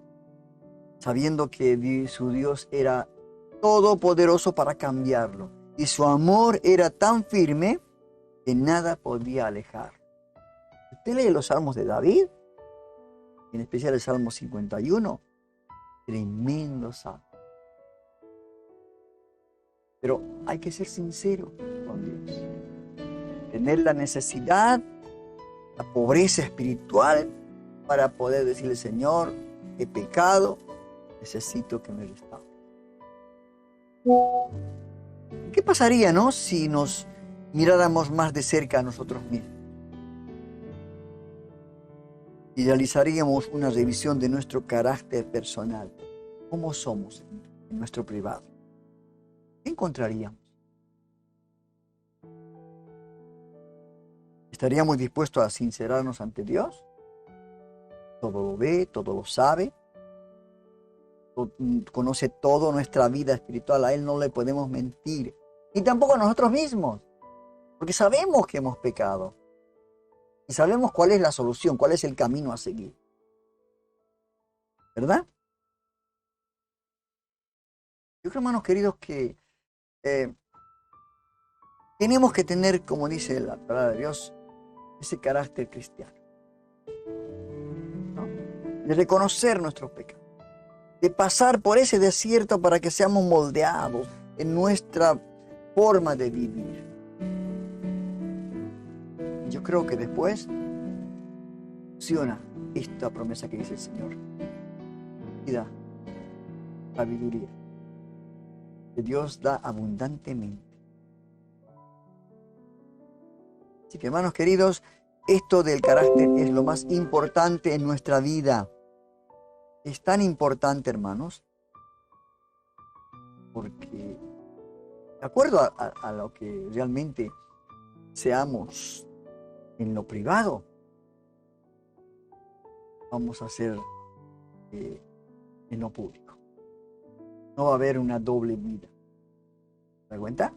sabiendo que su Dios era todopoderoso para cambiarlo. Y su amor era tan firme que nada podía alejar. Usted lee los salmos de David, en especial el Salmo 51, tremendo salmo. Pero hay que ser sincero con Dios. Tener la necesidad, la pobreza espiritual para poder decirle, Señor, he pecado, necesito que me restaure. ¿Qué pasaría, no, si nos miráramos más de cerca a nosotros mismos? Y realizaríamos una revisión de nuestro carácter personal. ¿Cómo somos en nuestro privado? ¿Qué encontraríamos? ¿Estaríamos dispuestos a sincerarnos ante Dios? Todo lo ve, todo lo sabe. Conoce toda nuestra vida espiritual. A Él no le podemos mentir. Ni tampoco a nosotros mismos. Porque sabemos que hemos pecado. Y sabemos cuál es la solución, cuál es el camino a seguir. ¿Verdad? Yo creo, hermanos queridos, que tenemos que tener, como dice la palabra de Dios, ese carácter cristiano, ¿no? De reconocer nuestros pecados, de pasar por ese desierto para que seamos moldeados en nuestra forma de vivir. Yo creo que después funciona esta promesa que dice el Señor y da sabiduría, que Dios da abundantemente. Así que, hermanos queridos, esto del carácter es lo más importante en nuestra vida. Es tan importante, hermanos, porque de acuerdo a lo que realmente seamos en lo privado, vamos a hacer en lo público. No va a haber una doble vida. ¿Se da cuenta?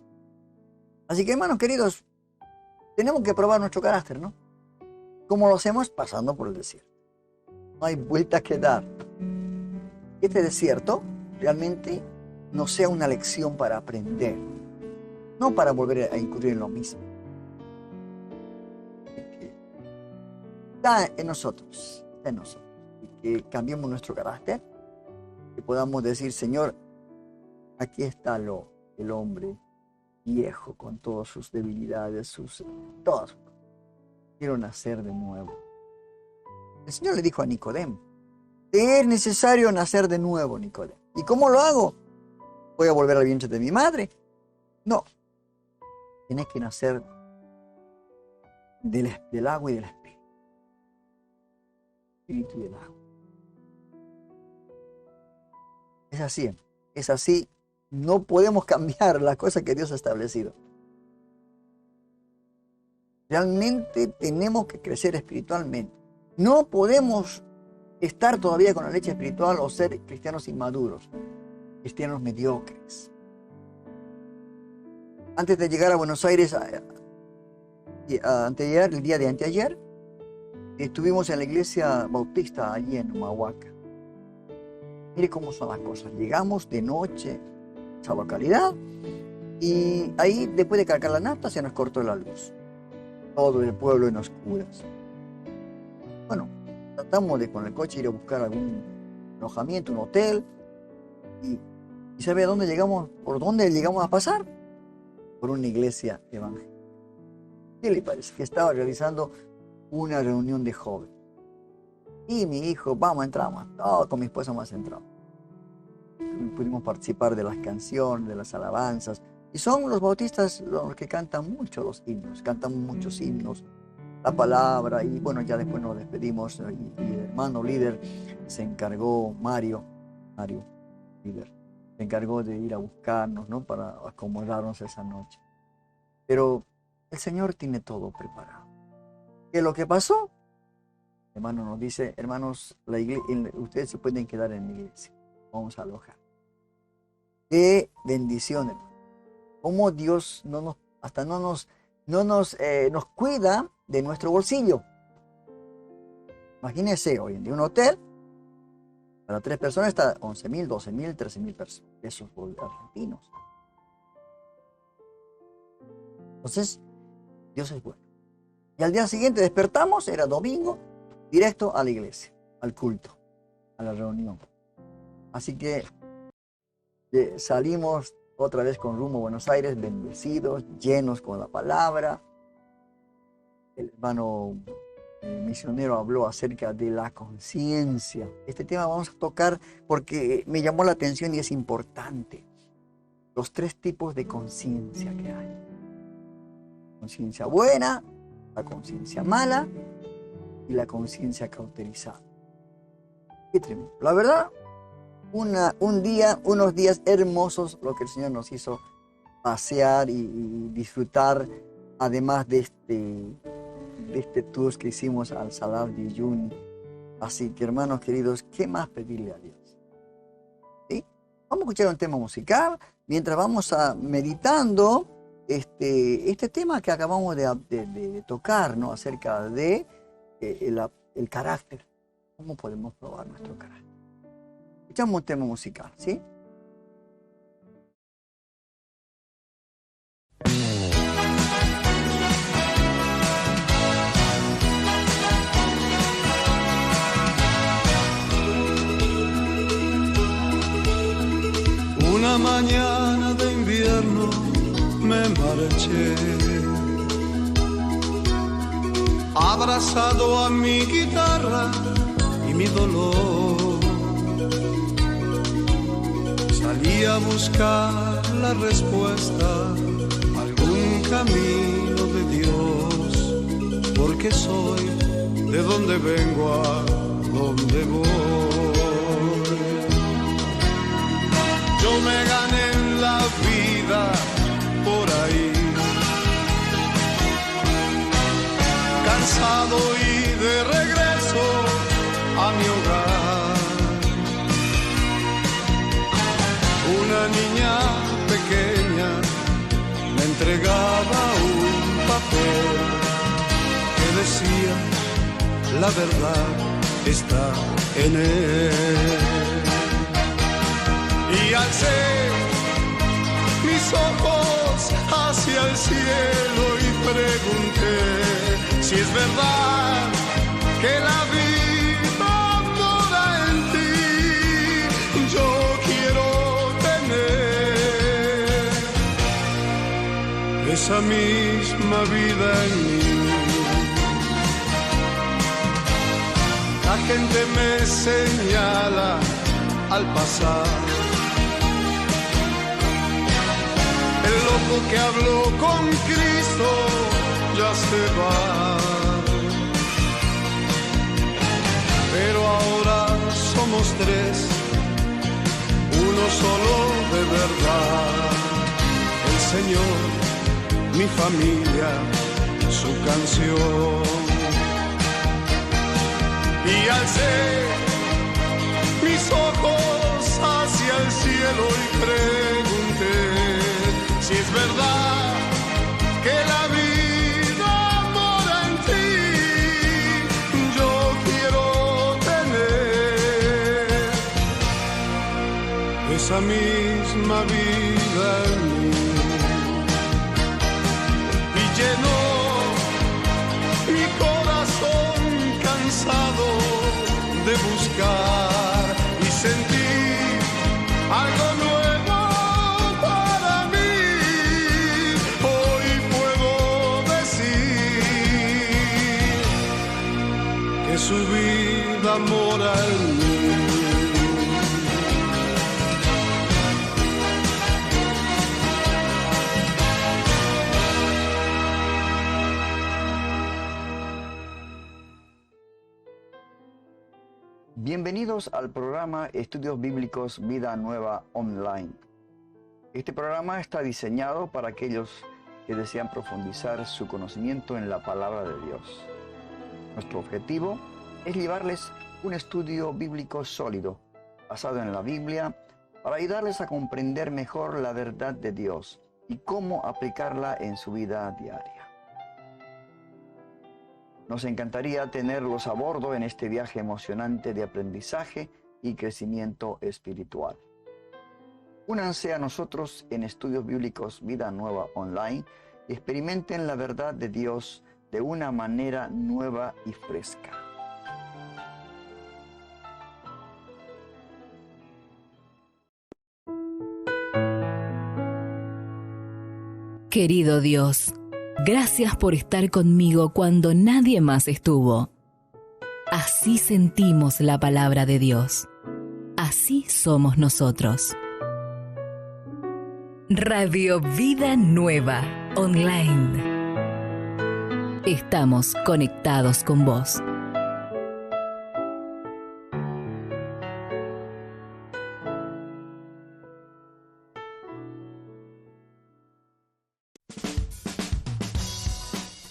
Así que, hermanos queridos, tenemos que probar nuestro carácter, ¿no? ¿Cómo lo hacemos? Pasando por el desierto. No hay vuelta que dar. Este desierto realmente no sea una lección para aprender, no para volver a incurrir en lo mismo. Está en nosotros, y que cambiemos nuestro carácter, que podamos decir, Señor, aquí está el hombre viejo con todas sus debilidades, todas. Quiero nacer de nuevo. El Señor le dijo a Nicodemo, te es necesario nacer de nuevo, Nicodemo. ¿Y cómo lo hago? ¿Voy a volver al vientre de mi madre? No. Tienes que nacer del agua y del espíritu. Espíritu y del agua. Es así. No podemos cambiar las cosas que Dios ha establecido. Realmente tenemos que crecer espiritualmente. No podemos estar todavía con la leche espiritual o ser cristianos inmaduros, cristianos mediocres. Antes de llegar a Buenos Aires, el día de anteayer, estuvimos en la iglesia bautista allí en Humahuaca. Mire cómo son las cosas. Llegamos de noche a esa localidad y ahí, después de cargar la nafta, se nos cortó la luz. Todo el pueblo en oscuras. Bueno, tratamos de con el coche ir a buscar algún alojamiento, un hotel. ¿Y sabe a dónde llegamos? ¿Por dónde llegamos a pasar? Por una iglesia evangélica. ¿Qué le parece? Que estaba realizando una reunión de jóvenes. Y mi hijo, vamos, entramos. Oh, con mi esposa más entramos. Pudimos participar de las canciones, de las alabanzas. Y son los bautistas los que cantan mucho los himnos. Cantamos muchos himnos, la palabra. Y bueno, ya después nos despedimos. Y el hermano líder se encargó, Mario líder, se encargó de ir a buscarnos, ¿no? Para acomodarnos esa noche. Pero el Señor tiene todo preparado. ¿Qué es lo que pasó? El hermano nos dice, hermanos, ustedes se pueden quedar en la iglesia. Vamos a alojar. ¡Qué bendición, hermano! Cómo Dios no nos cuida de nuestro bolsillo. Imagínense, hoy en día un hotel para 3 personas está 11.000, 12.000, 13.000 pesos argentinos. Entonces, Dios es bueno. Y al día siguiente despertamos, era domingo, directo a la iglesia, al culto, a la reunión. Así que salimos otra vez con rumbo a Buenos Aires, bendecidos, llenos con la palabra. El hermano misionero habló acerca de la conciencia. Este tema vamos a tocar porque me llamó la atención y es importante. Los 3 tipos de conciencia que hay. Conciencia buena, la conciencia mala y la conciencia cauterizada. Qué tremendo. La verdad, unos días hermosos, lo que el Señor nos hizo pasear y disfrutar, además de este tour que hicimos al Salar de Uyuni. Así que, hermanos queridos, ¿qué más pedirle a Dios? ¿Sí? Vamos a escuchar un tema musical mientras vamos meditando este tema que acabamos de tocar, ¿no? Acerca de el carácter. ¿Cómo podemos probar nuestro carácter? Escuchamos un tema musical, ¿sí? Una mañana de invierno me marché, abrazado a mi guitarra y mi dolor. Salí a buscar la respuesta, algún camino de Dios, porque soy de donde vengo a donde voy. Yo me gané la vida por ahí, cansado y de regreso a mi hogar. Una niña pequeña me entregaba un papel que decía: la verdad está en él. Y alcé mis ojos hacia el cielo y pregunté si es verdad que la vida mora en ti. Yo quiero tener esa misma vida en mí. La gente me señala al pasar, el loco que habló con Cristo ya se va. Pero ahora somos tres, uno solo de verdad. El Señor, mi familia, su canción. Y alcé mis ojos hacia el cielo y pregunté si es verdad que la vida mora en ti. Yo quiero tener esa misma vida en mí. Y llenó mi corazón cansado de buscar y sentir algo nuevo para mí. Hoy puedo decir que su vida mora en mí. Bienvenidos al programa Estudios Bíblicos Vida Nueva Online. Este programa está diseñado para aquellos que desean profundizar su conocimiento en la palabra de Dios. Nuestro objetivo es llevarles un estudio bíblico sólido, basado en la Biblia, para ayudarles a comprender mejor la verdad de Dios y cómo aplicarla en su vida diaria. Nos encantaría tenerlos a bordo en este viaje emocionante de aprendizaje y crecimiento espiritual. Únanse a nosotros en Estudios Bíblicos Vida Nueva Online y experimenten la verdad de Dios de una manera nueva y fresca. Querido Dios, gracias por estar conmigo cuando nadie más estuvo. Así sentimos la palabra de Dios. Así somos nosotros. Radio Vida Nueva Online. Estamos conectados con vos.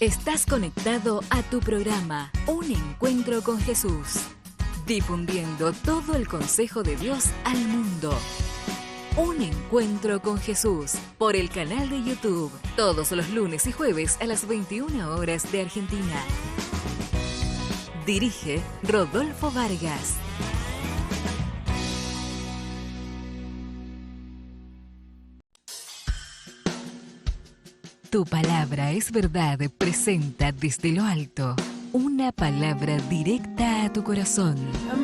Estás conectado a tu programa Un Encuentro con Jesús, difundiendo todo el consejo de Dios al mundo. Un Encuentro con Jesús por el canal de YouTube, todos los lunes y jueves a las 21 horas de Argentina. Dirige Rodolfo Vargas. Tu palabra es verdad presenta desde lo alto una palabra directa a tu corazón.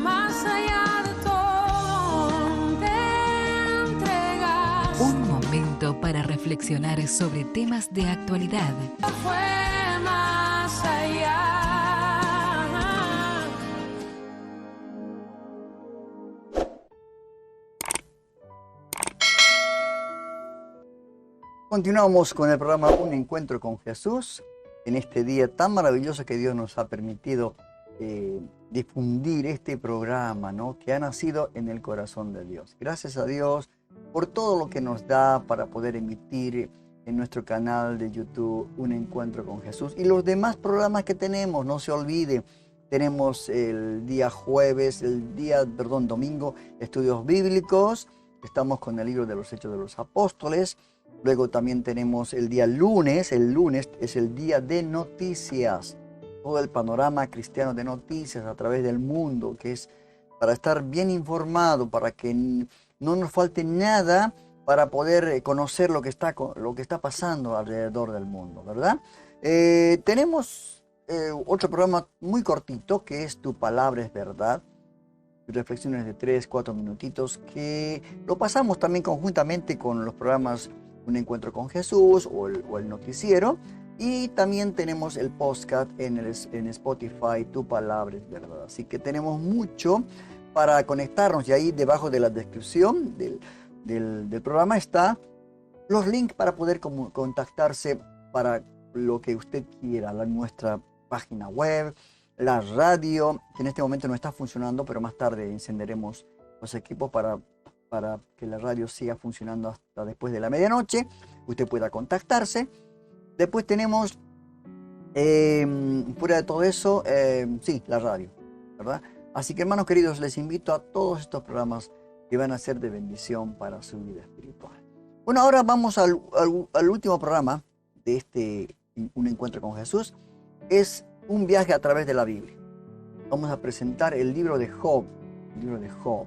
Más allá de todo te entregas. Un momento para reflexionar sobre temas de actualidad. Fue más allá. Continuamos con el programa Un Encuentro con Jesús, en este día tan maravilloso que Dios nos ha permitido difundir este programa, ¿no? Que ha nacido en el corazón de Dios. Gracias a Dios por todo lo que nos da para poder emitir en nuestro canal de YouTube Un Encuentro con Jesús. Y los demás programas que tenemos, no se olvide, tenemos el día domingo, estudios bíblicos. Estamos con el libro de los Hechos de los Apóstoles. Luego también tenemos el día lunes. El lunes es el día de noticias. Todo el panorama cristiano de noticias a través del mundo, que es para estar bien informado, para que no nos falte nada, para poder conocer lo que está pasando alrededor del mundo, ¿verdad? Tenemos otro programa muy cortito, que es Tu Palabra es Verdad. Reflexiones de 3-4 minutitos, que lo pasamos también conjuntamente con los programas Un Encuentro con Jesús o el noticiero. Y también tenemos el podcast en Spotify, Tu Palabra es Verdad. Así que tenemos mucho para conectarnos, y ahí debajo de la descripción del programa está los links para poder contactarse para lo que usted quiera, nuestra página web, la radio, que en este momento no está funcionando, pero más tarde encenderemos los equipos para que la radio siga funcionando hasta después de la medianoche. Usted pueda contactarse. Después tenemos, fuera de todo eso, la radio, ¿verdad? Así que, hermanos queridos, les invito a todos estos programas que van a ser de bendición para su vida espiritual. Bueno, ahora vamos al último programa de Un Encuentro con Jesús. Es un viaje a través de la Biblia. Vamos a presentar el libro de Job. El libro de Job.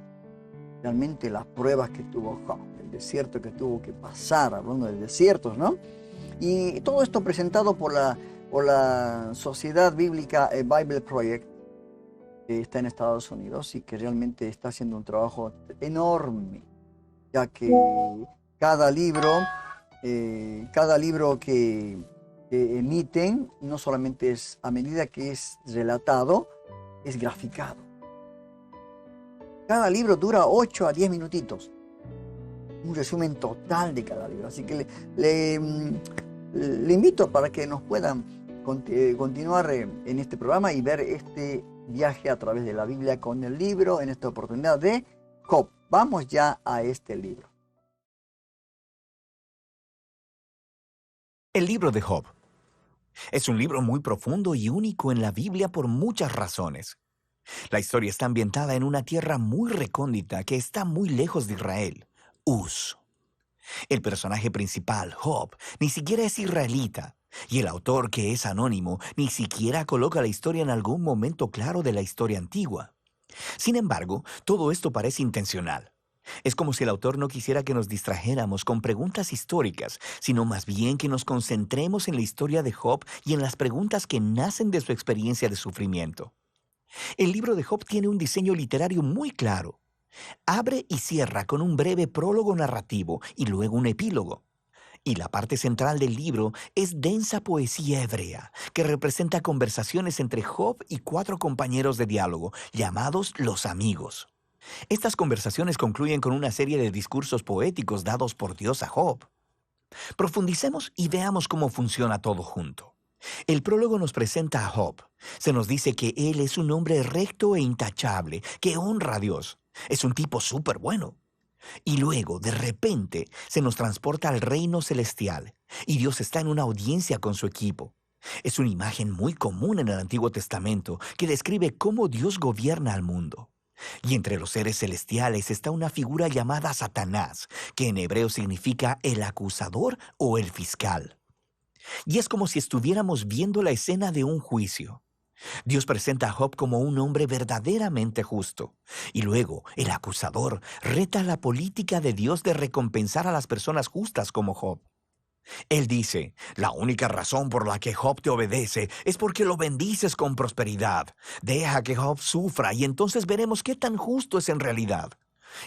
Realmente las pruebas que tuvo Job, el desierto que tuvo que pasar, hablando de desiertos, ¿no? Y todo esto presentado por la Sociedad Bíblica Bible Project, que está en Estados Unidos y que realmente está haciendo un trabajo enorme, ya que cada libro que emiten no solamente es, a medida que es relatado, es graficado. Cada libro dura 8 a 10 minutitos. Un resumen total de cada libro. Así que le invito para que nos puedan continuar en este programa y ver este viaje a través de la Biblia con el libro, en esta oportunidad, de Job. Vamos ya a este libro. El libro de Job es un libro muy profundo y único en la Biblia por muchas razones. La historia está ambientada en una tierra muy recóndita que está muy lejos de Israel, Uz. El personaje principal, Job, ni siquiera es israelita, y el autor, que es anónimo, ni siquiera coloca la historia en algún momento claro de la historia antigua. Sin embargo, todo esto parece intencional. Es como si el autor no quisiera que nos distrajéramos con preguntas históricas, sino más bien que nos concentremos en la historia de Job y en las preguntas que nacen de su experiencia de sufrimiento. El libro de Job tiene un diseño literario muy claro. Abre y cierra con un breve prólogo narrativo y luego un epílogo. Y la parte central del libro es densa poesía hebrea, que representa conversaciones entre Job y 4 compañeros de diálogo, llamados los amigos. Estas conversaciones concluyen con una serie de discursos poéticos dados por Dios a Job. Profundicemos y veamos cómo funciona todo junto. El prólogo nos presenta a Job. Se nos dice que él es un hombre recto e intachable, que honra a Dios. Es un tipo súper bueno. Y luego, de repente, se nos transporta al reino celestial, y Dios está en una audiencia con su equipo. Es una imagen muy común en el Antiguo Testamento que describe cómo Dios gobierna al mundo. Y entre los seres celestiales está una figura llamada Satanás, que en hebreo significa el acusador o el fiscal. Y es como si estuviéramos viendo la escena de un juicio. Dios presenta a Job como un hombre verdaderamente justo. Y luego, el acusador reta la política de Dios de recompensar a las personas justas como Job. Él dice, la única razón por la que Job te obedece es porque lo bendices con prosperidad. Deja que Job sufra y entonces veremos qué tan justo es en realidad.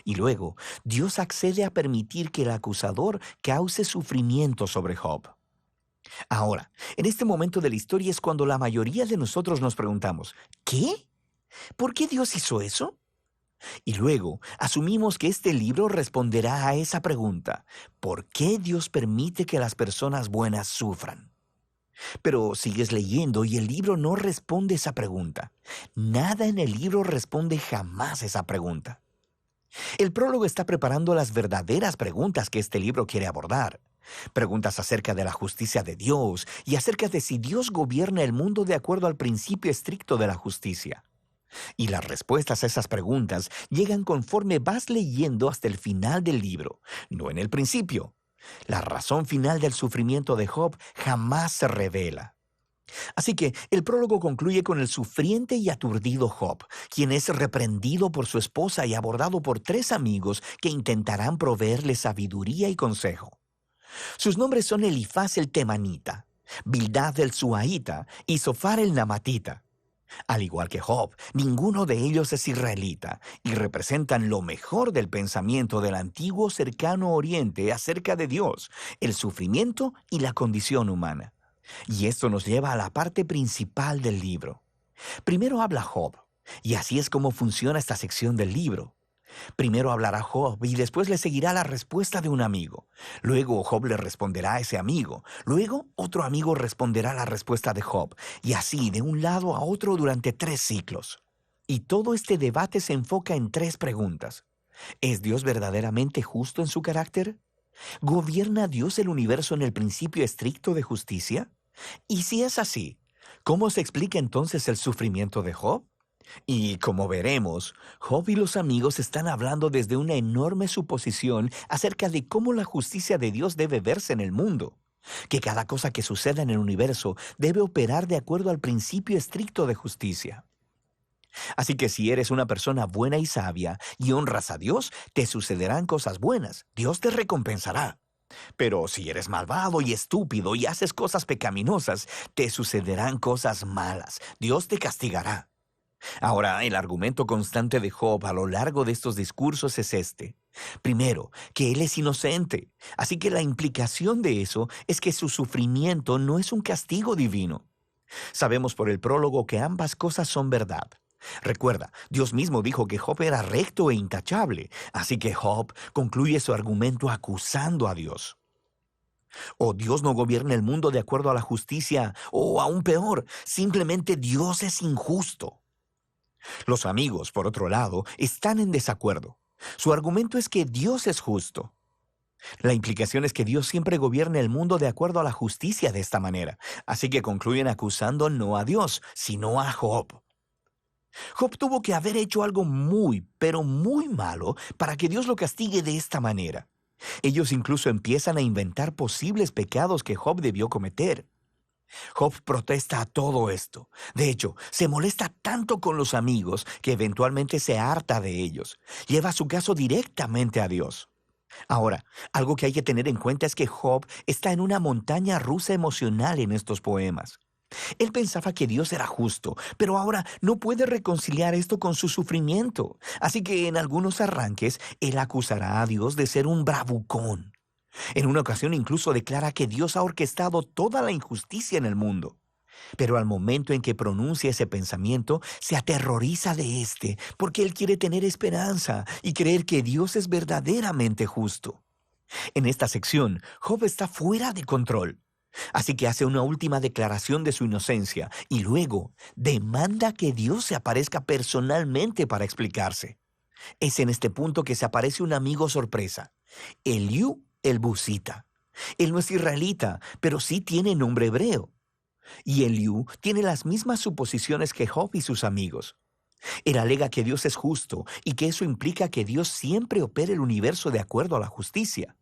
Y luego, Dios accede a permitir que el acusador cause sufrimiento sobre Job. Ahora, en este momento de la historia es cuando la mayoría de nosotros nos preguntamos, ¿qué? ¿Por qué Dios hizo eso? Y luego asumimos que este libro responderá a esa pregunta, ¿por qué Dios permite que las personas buenas sufran? Pero sigues leyendo y el libro no responde esa pregunta. Nada en el libro responde jamás esa pregunta. El prólogo está preparando las verdaderas preguntas que este libro quiere abordar. Preguntas acerca de la justicia de Dios y acerca de si Dios gobierna el mundo de acuerdo al principio estricto de la justicia. Y las respuestas a esas preguntas llegan conforme vas leyendo hasta el final del libro, no en el principio. La razón final del sufrimiento de Job jamás se revela. Así que el prólogo concluye con el sufriente y aturdido Job, quien es reprendido por su esposa y abordado por 3 amigos que intentarán proveerle sabiduría y consejo. Sus nombres son Elifaz el Temanita, Bildad el Suaita y Zofar el Namatita. Al igual que Job, ninguno de ellos es israelita y representan lo mejor del pensamiento del antiguo cercano oriente acerca de Dios, el sufrimiento y la condición humana. Y esto nos lleva a la parte principal del libro. Primero habla Job, y así es como funciona esta sección del libro. Primero hablará Job y después le seguirá la respuesta de un amigo. Luego Job le responderá a ese amigo. Luego otro amigo responderá la respuesta de Job. Y así de un lado a otro durante 3 ciclos. Y todo este debate se enfoca en 3 preguntas. ¿Es Dios verdaderamente justo en su carácter? ¿Gobierna Dios el universo en el principio estricto de justicia? Y si es así, ¿cómo se explica entonces el sufrimiento de Job? Y como veremos, Job y los amigos están hablando desde una enorme suposición acerca de cómo la justicia de Dios debe verse en el mundo, que cada cosa que suceda en el universo debe operar de acuerdo al principio estricto de justicia. Así que si eres una persona buena y sabia y honras a Dios, te sucederán cosas buenas, Dios te recompensará. Pero si eres malvado y estúpido y haces cosas pecaminosas, te sucederán cosas malas, Dios te castigará. Ahora, el argumento constante de Job a lo largo de estos discursos es este. Primero, que él es inocente, así que la implicación de eso es que su sufrimiento no es un castigo divino. Sabemos por el prólogo que ambas cosas son verdad. Recuerda, Dios mismo dijo que Job era recto e intachable, así que Job concluye su argumento acusando a Dios. O Dios no gobierna el mundo de acuerdo a la justicia, o aún peor, simplemente Dios es injusto. Los amigos, por otro lado, están en desacuerdo. Su argumento es que Dios es justo. La implicación es que Dios siempre gobierna el mundo de acuerdo a la justicia de esta manera, así que concluyen acusando no a Dios, sino a Job. Job tuvo que haber hecho algo muy, pero muy malo para que Dios lo castigue de esta manera. Ellos incluso empiezan a inventar posibles pecados que Job debió cometer. Job protesta a todo esto. De hecho, se molesta tanto con los amigos que eventualmente se harta de ellos. Lleva su caso directamente a Dios. Ahora, algo que hay que tener en cuenta es que Job está en una montaña rusa emocional en estos poemas. Él pensaba que Dios era justo, pero ahora no puede reconciliar esto con su sufrimiento. Así que en algunos arranques, él acusará a Dios de ser un bravucón. En una ocasión incluso declara que Dios ha orquestado toda la injusticia en el mundo. Pero al momento en que pronuncia ese pensamiento, se aterroriza de éste, porque él quiere tener esperanza y creer que Dios es verdaderamente justo. En esta sección, Job está fuera de control. Así que hace una última declaración de su inocencia y luego demanda que Dios se aparezca personalmente para explicarse. Es en este punto que se aparece un amigo sorpresa, Eliú el Busita. Él no es israelita, pero sí tiene nombre hebreo. Y Eliú tiene las mismas suposiciones que Job y sus amigos. Él alega que Dios es justo y que eso implica que Dios siempre opera el universo de acuerdo a la justicia.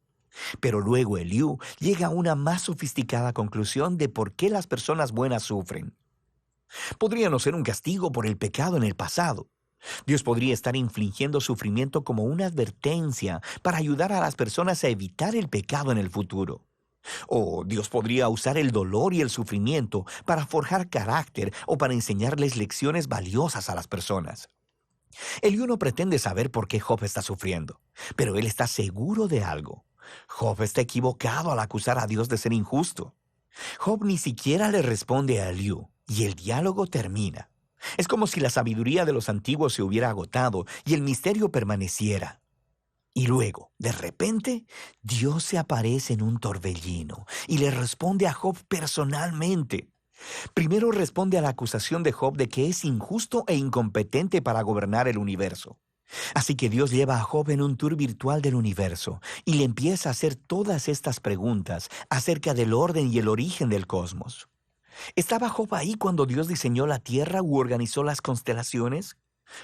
Pero luego Eliú llega a una más sofisticada conclusión de por qué las personas buenas sufren. Podría no ser un castigo por el pecado en el pasado. Dios podría estar infligiendo sufrimiento como una advertencia para ayudar a las personas a evitar el pecado en el futuro. O Dios podría usar el dolor y el sufrimiento para forjar carácter o para enseñarles lecciones valiosas a las personas. Eliú no pretende saber por qué Job está sufriendo, pero él está seguro de algo. Job está equivocado al acusar a Dios de ser injusto. Job ni siquiera le responde a Eliú, y el diálogo termina. Es como si la sabiduría de los antiguos se hubiera agotado y el misterio permaneciera. Y luego, de repente, Dios se aparece en un torbellino y le responde a Job personalmente. Primero responde a la acusación de Job de que es injusto e incompetente para gobernar el universo. Así que Dios lleva a Job en un tour virtual del universo y le empieza a hacer todas estas preguntas acerca del orden y el origen del cosmos. ¿Estaba Job ahí cuando Dios diseñó la tierra u organizó las constelaciones?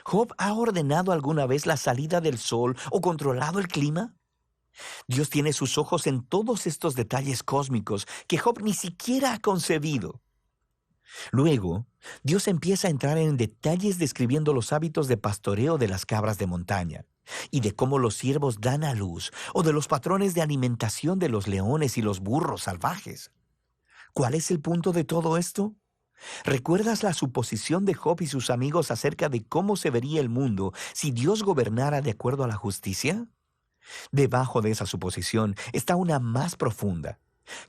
¿Job ha ordenado alguna vez la salida del sol o controlado el clima? Dios tiene sus ojos en todos estos detalles cósmicos que Job ni siquiera ha concebido. Luego, Dios empieza a entrar en detalles describiendo los hábitos de pastoreo de las cabras de montaña y de cómo los ciervos dan a luz o de los patrones de alimentación de los leones y los burros salvajes. ¿Cuál es el punto de todo esto? ¿Recuerdas la suposición de Job y sus amigos acerca de cómo se vería el mundo si Dios gobernara de acuerdo a la justicia? Debajo de esa suposición está una más profunda,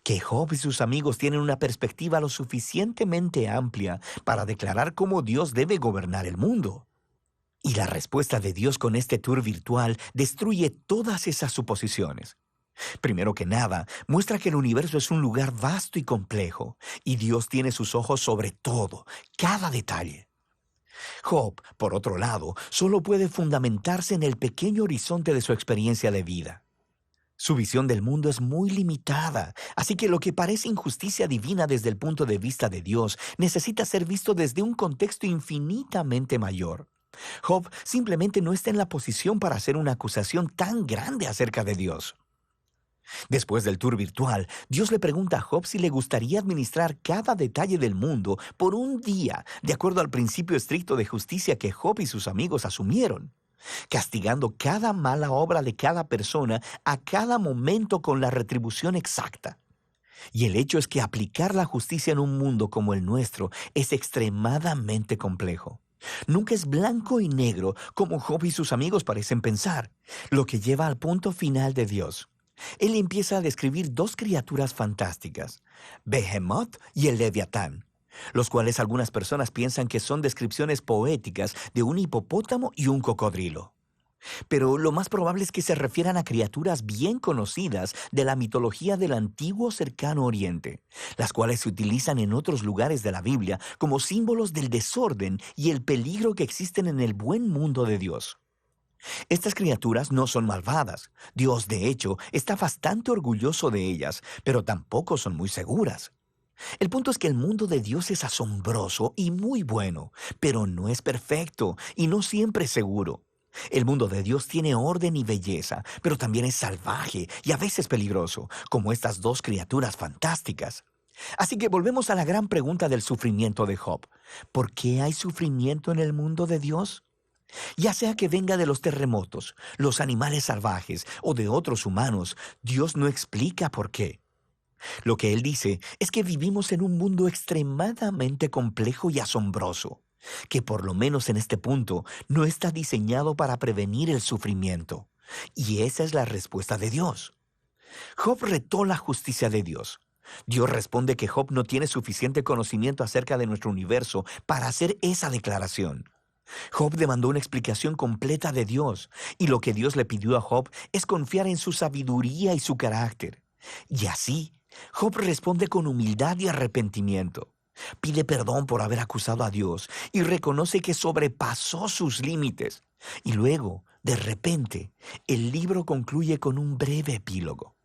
que Job y sus amigos tienen una perspectiva lo suficientemente amplia para declarar cómo Dios debe gobernar el mundo. Y la respuesta de Dios con este tour virtual destruye todas esas suposiciones. Primero que nada, muestra que el universo es un lugar vasto y complejo, y Dios tiene sus ojos sobre todo, cada detalle. Job, por otro lado, solo puede fundamentarse en el pequeño horizonte de su experiencia de vida. Su visión del mundo es muy limitada, así que lo que parece injusticia divina desde el punto de vista de Dios necesita ser visto desde un contexto infinitamente mayor. Job simplemente no está en la posición para hacer una acusación tan grande acerca de Dios. Después del tour virtual, Dios le pregunta a Job si le gustaría administrar cada detalle del mundo por un día, de acuerdo al principio estricto de justicia que Job y sus amigos asumieron, castigando cada mala obra de cada persona a cada momento con la retribución exacta. Y el hecho es que aplicar la justicia en un mundo como el nuestro es extremadamente complejo. Nunca es blanco y negro como Job y sus amigos parecen pensar, lo que lleva al punto final de Dios. Él empieza a describir dos criaturas fantásticas, Behemoth y el Leviatán, los cuales algunas personas piensan que son descripciones poéticas de un hipopótamo y un cocodrilo. Pero lo más probable es que se refieran a criaturas bien conocidas de la mitología del antiguo cercano oriente, las cuales se utilizan en otros lugares de la Biblia como símbolos del desorden y el peligro que existen en el buen mundo de Dios. Estas criaturas no son malvadas. Dios, de hecho, está bastante orgulloso de ellas, pero tampoco son muy seguras. El punto es que el mundo de Dios es asombroso y muy bueno, pero no es perfecto y no siempre es seguro. El mundo de Dios tiene orden y belleza, pero también es salvaje y a veces peligroso, como estas dos criaturas fantásticas. Así que volvemos a la gran pregunta del sufrimiento de Job. ¿Por qué hay sufrimiento en el mundo de Dios? Ya sea que venga de los terremotos, los animales salvajes o de otros humanos, Dios no explica por qué. Lo que Él dice es que vivimos en un mundo extremadamente complejo y asombroso, que por lo menos en este punto no está diseñado para prevenir el sufrimiento. Y esa es la respuesta de Dios. Job retó la justicia de Dios. Dios responde que Job no tiene suficiente conocimiento acerca de nuestro universo para hacer esa declaración. Job demandó una explicación completa de Dios, y lo que Dios le pidió a Job es confiar en su sabiduría y su carácter. Y así, Job responde con humildad y arrepentimiento. Pide perdón por haber acusado a Dios y reconoce que sobrepasó sus límites. Y luego, de repente, el libro concluye con un breve epílogo.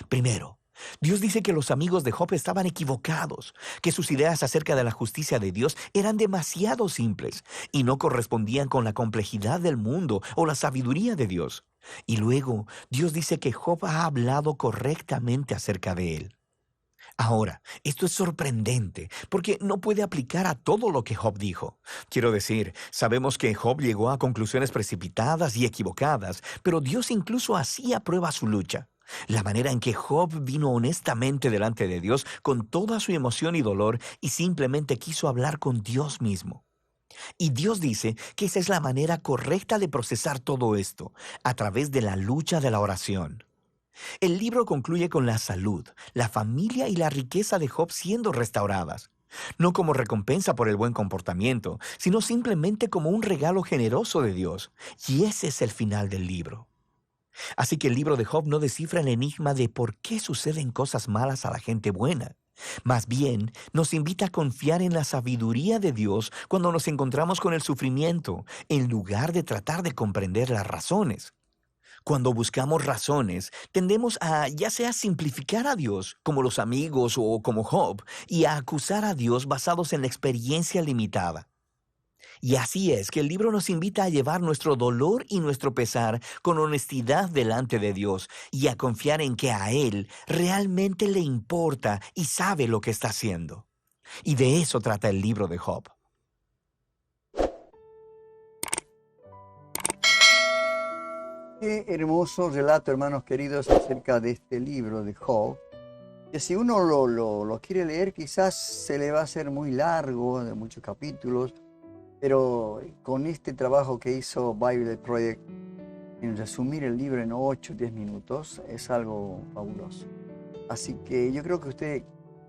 Primero, Dios dice que los amigos de Job estaban equivocados, que sus ideas acerca de la justicia de Dios eran demasiado simples y no correspondían con la complejidad del mundo o la sabiduría de Dios. Y luego, Dios dice que Job ha hablado correctamente acerca de él. Ahora, esto es sorprendente porque no puede aplicar a todo lo que Job dijo. Quiero decir, sabemos que Job llegó a conclusiones precipitadas y equivocadas, pero Dios incluso así aprueba su lucha. La manera en que Job vino honestamente delante de Dios con toda su emoción y dolor y simplemente quiso hablar con Dios mismo. Y Dios dice que esa es la manera correcta de procesar todo esto, a través de la lucha de la oración. El libro concluye con la salud, la familia y la riqueza de Job siendo restauradas. No como recompensa por el buen comportamiento, sino simplemente como un regalo generoso de Dios. Y ese es el final del libro. Así que el libro de Job no descifra el enigma de por qué suceden cosas malas a la gente buena. Más bien, nos invita a confiar en la sabiduría de Dios cuando nos encontramos con el sufrimiento, en lugar de tratar de comprender las razones. Cuando buscamos razones, tendemos a ya sea simplificar a Dios, como los amigos o como Job, y a acusar a Dios basados en la experiencia limitada. Y así es que el libro nos invita a llevar nuestro dolor y nuestro pesar con honestidad delante de Dios y a confiar en que a Él realmente le importa y sabe lo que está haciendo. Y de eso trata el libro de Job. Qué hermoso relato, hermanos queridos, acerca de este libro de Job, que si uno lo quiere leer, quizás se le va a hacer muy largo, de muchos capítulos, pero con este trabajo que hizo Bible Project, en resumir el libro en 8 o 10 minutos, es algo fabuloso. Así que yo creo que usted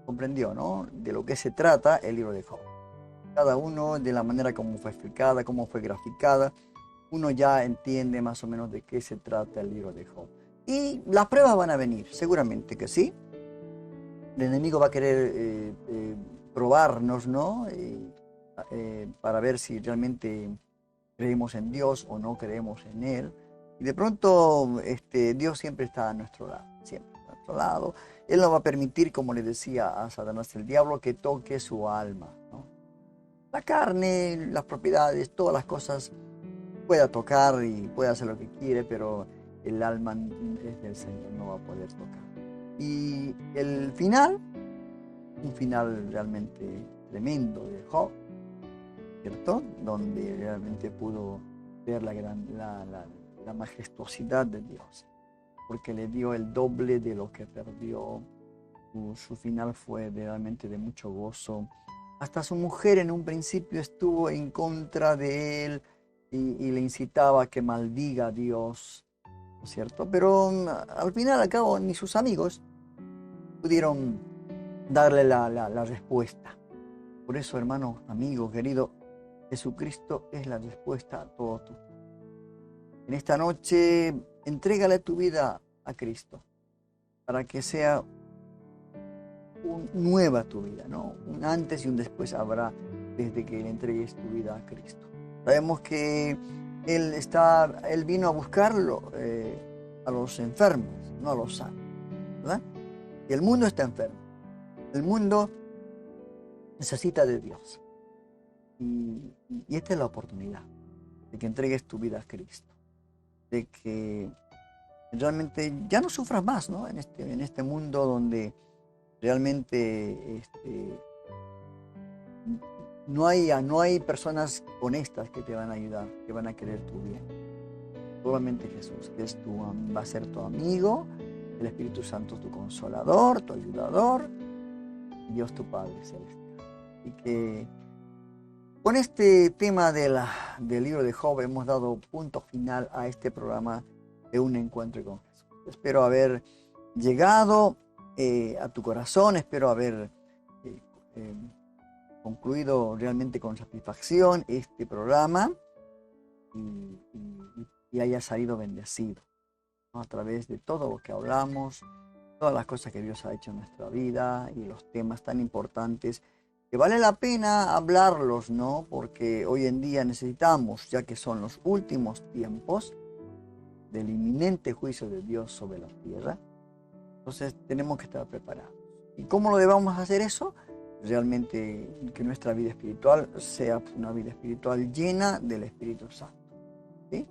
comprendió, ¿no?, de lo que se trata el libro de Job. Cada uno de la manera como fue explicada, cómo fue graficada, uno ya entiende más o menos de qué se trata el libro de Job. Y las pruebas van a venir, seguramente que sí. El enemigo va a querer probarnos, ¿no?, para ver si realmente creemos en Dios o no creemos en Él. Y de pronto Dios siempre está a nuestro lado, siempre a nuestro lado. Él no va a permitir, como le decía a Satanás el diablo, que toque su alma, ¿no? La carne, las propiedades, todas las cosas pueda tocar y puede hacer lo que quiere, pero el alma es del Señor, no va a poder tocar. Y el final, un final realmente tremendo de Job, ¿cierto?, donde realmente pudo ver la majestuosidad de Dios, porque le dio el doble de lo que perdió. Su final fue realmente de mucho gozo. Hasta su mujer en un principio estuvo en contra de él y le incitaba a que maldiga a Dios, ¿no es cierto? Pero al final, al cabo, ni sus amigos pudieron darle la respuesta. Por eso, hermano, amigo, querido, Jesucristo es la respuesta a todo tu. En esta noche, entrégale tu vida a Cristo para que sea nueva tu vida, ¿no? Un antes y un después habrá desde que le entregues tu vida a Cristo. Sabemos que Él vino a buscarlo a los enfermos, no a los sanos, ¿verdad? Y el mundo está enfermo. El mundo necesita de Dios. Y esta es la oportunidad de que entregues tu vida a Cristo, de que realmente ya no sufras más, ¿no?, en este mundo donde realmente no hay personas honestas que te van a ayudar, que van a querer tu bien. Solamente Jesús, que va a ser tu amigo, el Espíritu Santo tu consolador, tu ayudador, y Dios tu Padre Celestial. Y que con este tema del libro de Job hemos dado punto final a este programa de Un Encuentro con Jesús. Espero haber llegado a tu corazón, espero haber concluido realmente con satisfacción este programa y haya salido bendecido, ¿no?, a través de todo lo que hablamos, todas las cosas que Dios ha hecho en nuestra vida y los temas tan importantes que vale la pena hablarlos, ¿no?, porque hoy en día necesitamos, ya que son los últimos tiempos del inminente juicio de Dios sobre la tierra. Entonces tenemos que estar preparados. ¿Y cómo lo debamos hacer eso? Realmente que nuestra vida espiritual sea una vida espiritual llena del Espíritu Santo, ¿sí?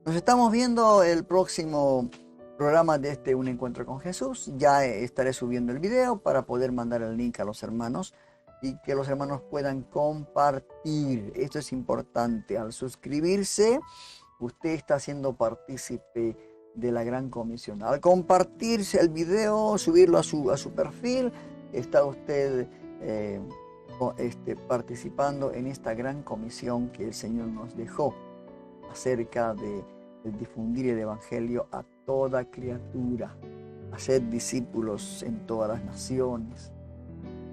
Nos estamos viendo el próximo programa de Un Encuentro con Jesús. Ya estaré subiendo el video para poder mandar el link a los hermanos y que los hermanos puedan compartir. Esto es importante. Al suscribirse, usted está siendo partícipe de la Gran Comisión. Al compartirse el video, subirlo a su perfil, está usted participando en esta gran comisión que el Señor nos dejó acerca de difundir el Evangelio a toda criatura, hacer discípulos en todas las naciones,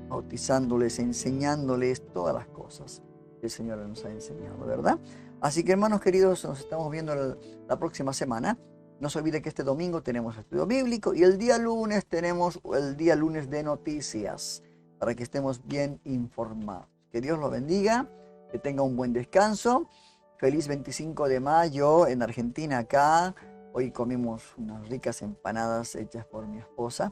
bautizándoles, enseñándoles todas las cosas que el Señor nos ha enseñado, ¿verdad? Así que, hermanos queridos, nos estamos viendo la próxima semana. No se olvide que este domingo tenemos estudio bíblico y el día lunes tenemos el día lunes de noticias para que estemos bien informados. Que Dios los bendiga, que tenga un buen descanso. Feliz 25 de mayo en Argentina acá. Hoy comimos unas ricas empanadas hechas por mi esposa,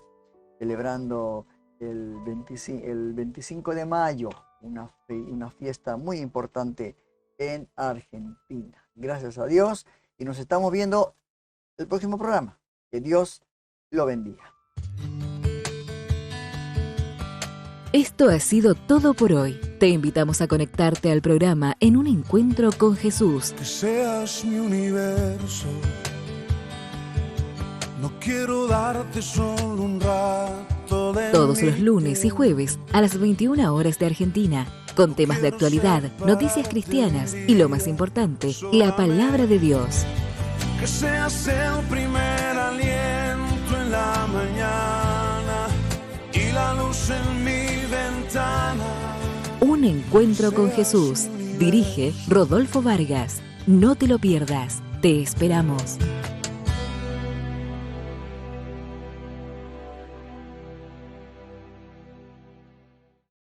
celebrando el 25 de mayo, una fiesta muy importante en Argentina. Gracias a Dios y nos estamos viendo el próximo programa. Que Dios lo bendiga. Esto ha sido todo por hoy. Te invitamos a conectarte al programa En un Encuentro con Jesús. Que seas mi universo. No quiero darte solo un rato de Todos los mi lunes y jueves a las 21 horas de Argentina, con temas de actualidad, noticias cristianas y lo más importante, la palabra de Dios. Que seas el primer aliento en la mañana y la luz en mi ventana. Un Encuentro con Jesús. Dirige Rodolfo Vargas. No te lo pierdas. Te esperamos.